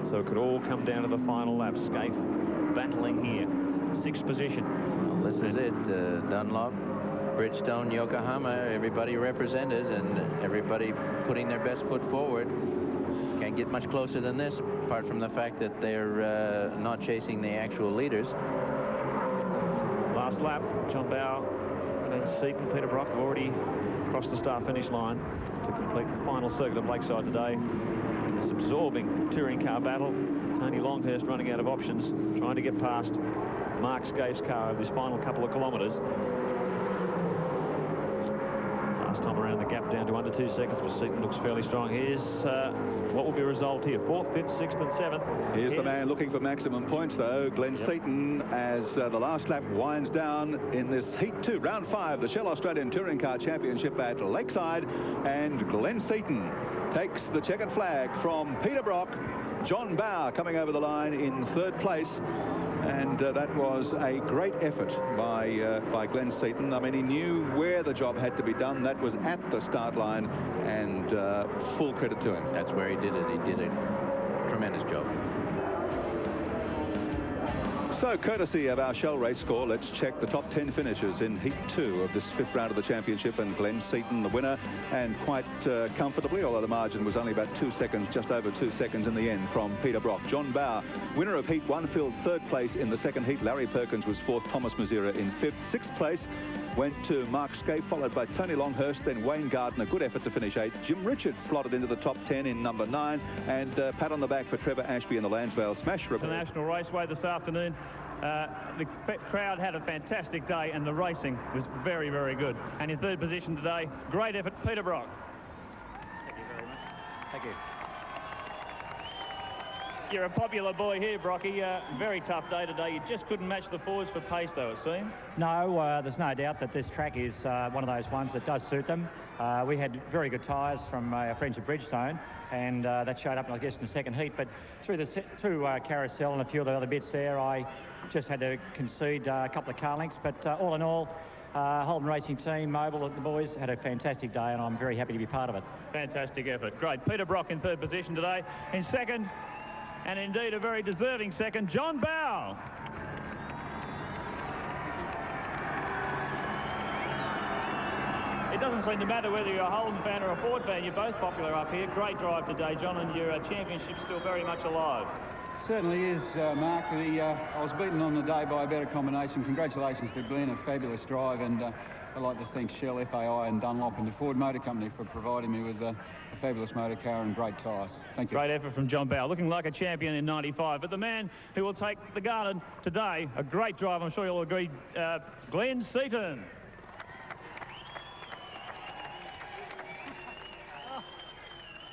So it could all come down to the final lap. Scaife battling here. 6th position. Well, this is it. Dunlop, Bridgestone, Yokohama, everybody represented and everybody putting their best foot forward. Can't get much closer than this, apart from the fact that they're not chasing the actual leaders. Last lap, John Bow, then Seaton, Peter Brock have already crossed the start-finish line to complete the final circuit of Lakeside today. In this absorbing touring car battle, Tony Longhurst running out of options, trying to get past Mark Scaife's car over this final couple of kilometres. Last time around, the gap down to under 2 seconds, but Seaton looks fairly strong. Here's what will be resolved here. 4th, 5th, 6th and 7th. Here's the man looking for maximum points, though. Glenn Seaton, as the last lap winds down in this Heat 2, Round 5, the Shell Australian Touring Car Championship at Lakeside. And Glenn Seaton takes the checkered flag from Peter Brock. John Bow coming over the line in 3rd place. And that was a great effort by Glenn Seaton. I mean, he knew where the job had to be done. That was at the start line, and full credit to him. That's where he did it. He did a tremendous job. So, courtesy of our Shell race score, let's check the top 10 finishers in Heat 2 of this 5th round of the championship, and Glenn Seaton the winner, and quite comfortably, although the margin was only about 2 seconds, just over 2 seconds in the end from Peter Brock. John Bow, winner of Heat 1, filled 3rd place in the 2nd heat. Larry Perkins was 4th, Thomas Mazera in 5th. 6th place went to Mark Scaife, followed by Tony Longhurst, then Wayne Gardner, good effort to finish 8th. Jim Richards slotted into the top 10 in number 9, and pat on the back for Trevor Ashby in the Lansvale Smash Report. International Raceway this afternoon. The crowd had a fantastic day and the racing was very, very good. And in 3rd position today, great effort, Peter Brock. Thank you very much. Thank you. You're a popular boy here, Brocky. Very tough day today. You just couldn't match the Fords for pace, though, it seemed. No, there's no doubt that this track is one of those ones that does suit them. We had very good tyres from our friends at Bridgestone, and that showed up, I guess, in the 2nd heat. But through carousel and a few of the other bits there, I just had to concede a couple of car lengths. But all in all, Holden Racing Team, Mobile, the boys had a fantastic day, and I'm very happy to be part of it. Fantastic effort. Great. Peter Brock in 3rd position today. In 2nd, and indeed a very deserving 2nd, John Bow. It doesn't seem to matter whether you're a Holden fan or a Ford fan. You're both popular up here. Great drive today, John, and your championship's still very much alive. Certainly is, Mark. I was beaten on the day by a better combination. Congratulations to Glenn, a fabulous drive, and I'd like to thank Shell, FAI and Dunlop and the Ford Motor Company for providing me with a fabulous motor car and great tyres. Thank you. Great effort from John Bow, looking like a champion in 95. But the man who will take the garden today, a great drive, I'm sure you'll agree, Glenn Seaton.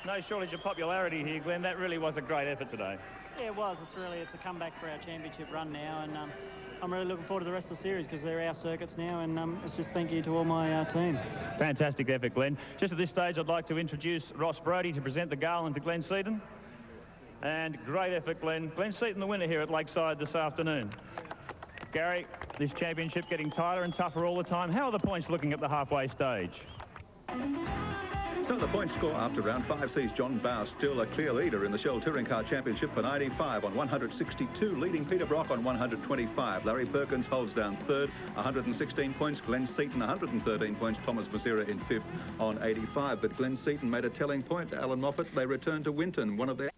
No shortage of popularity here, Glenn. That really was a great effort today. Yeah, it was. It's a comeback for our championship run now, and I'm really looking forward to the rest of the series because they're our circuits now, and it's just thank you to all my team. Fantastic effort, Glenn. Just at this stage, I'd like to introduce Ross Brody to present the garland to Glenn Seaton. And great effort, Glenn. Glenn Seaton, the winner here at Lakeside this afternoon. Gary, this championship getting tighter and tougher all the time. How are the points looking at the halfway stage? So the point score after round 5 sees John Bowe still a clear leader in the Shell Touring Car Championship for 95 on 162, leading Peter Brock on 125. Larry Perkins holds down third, 116 points. Glenn Seaton, 113 points. Thomas Masera in fifth on 85. But Glenn Seaton made a telling point. Alan Moffat, they returned to Winton, one of their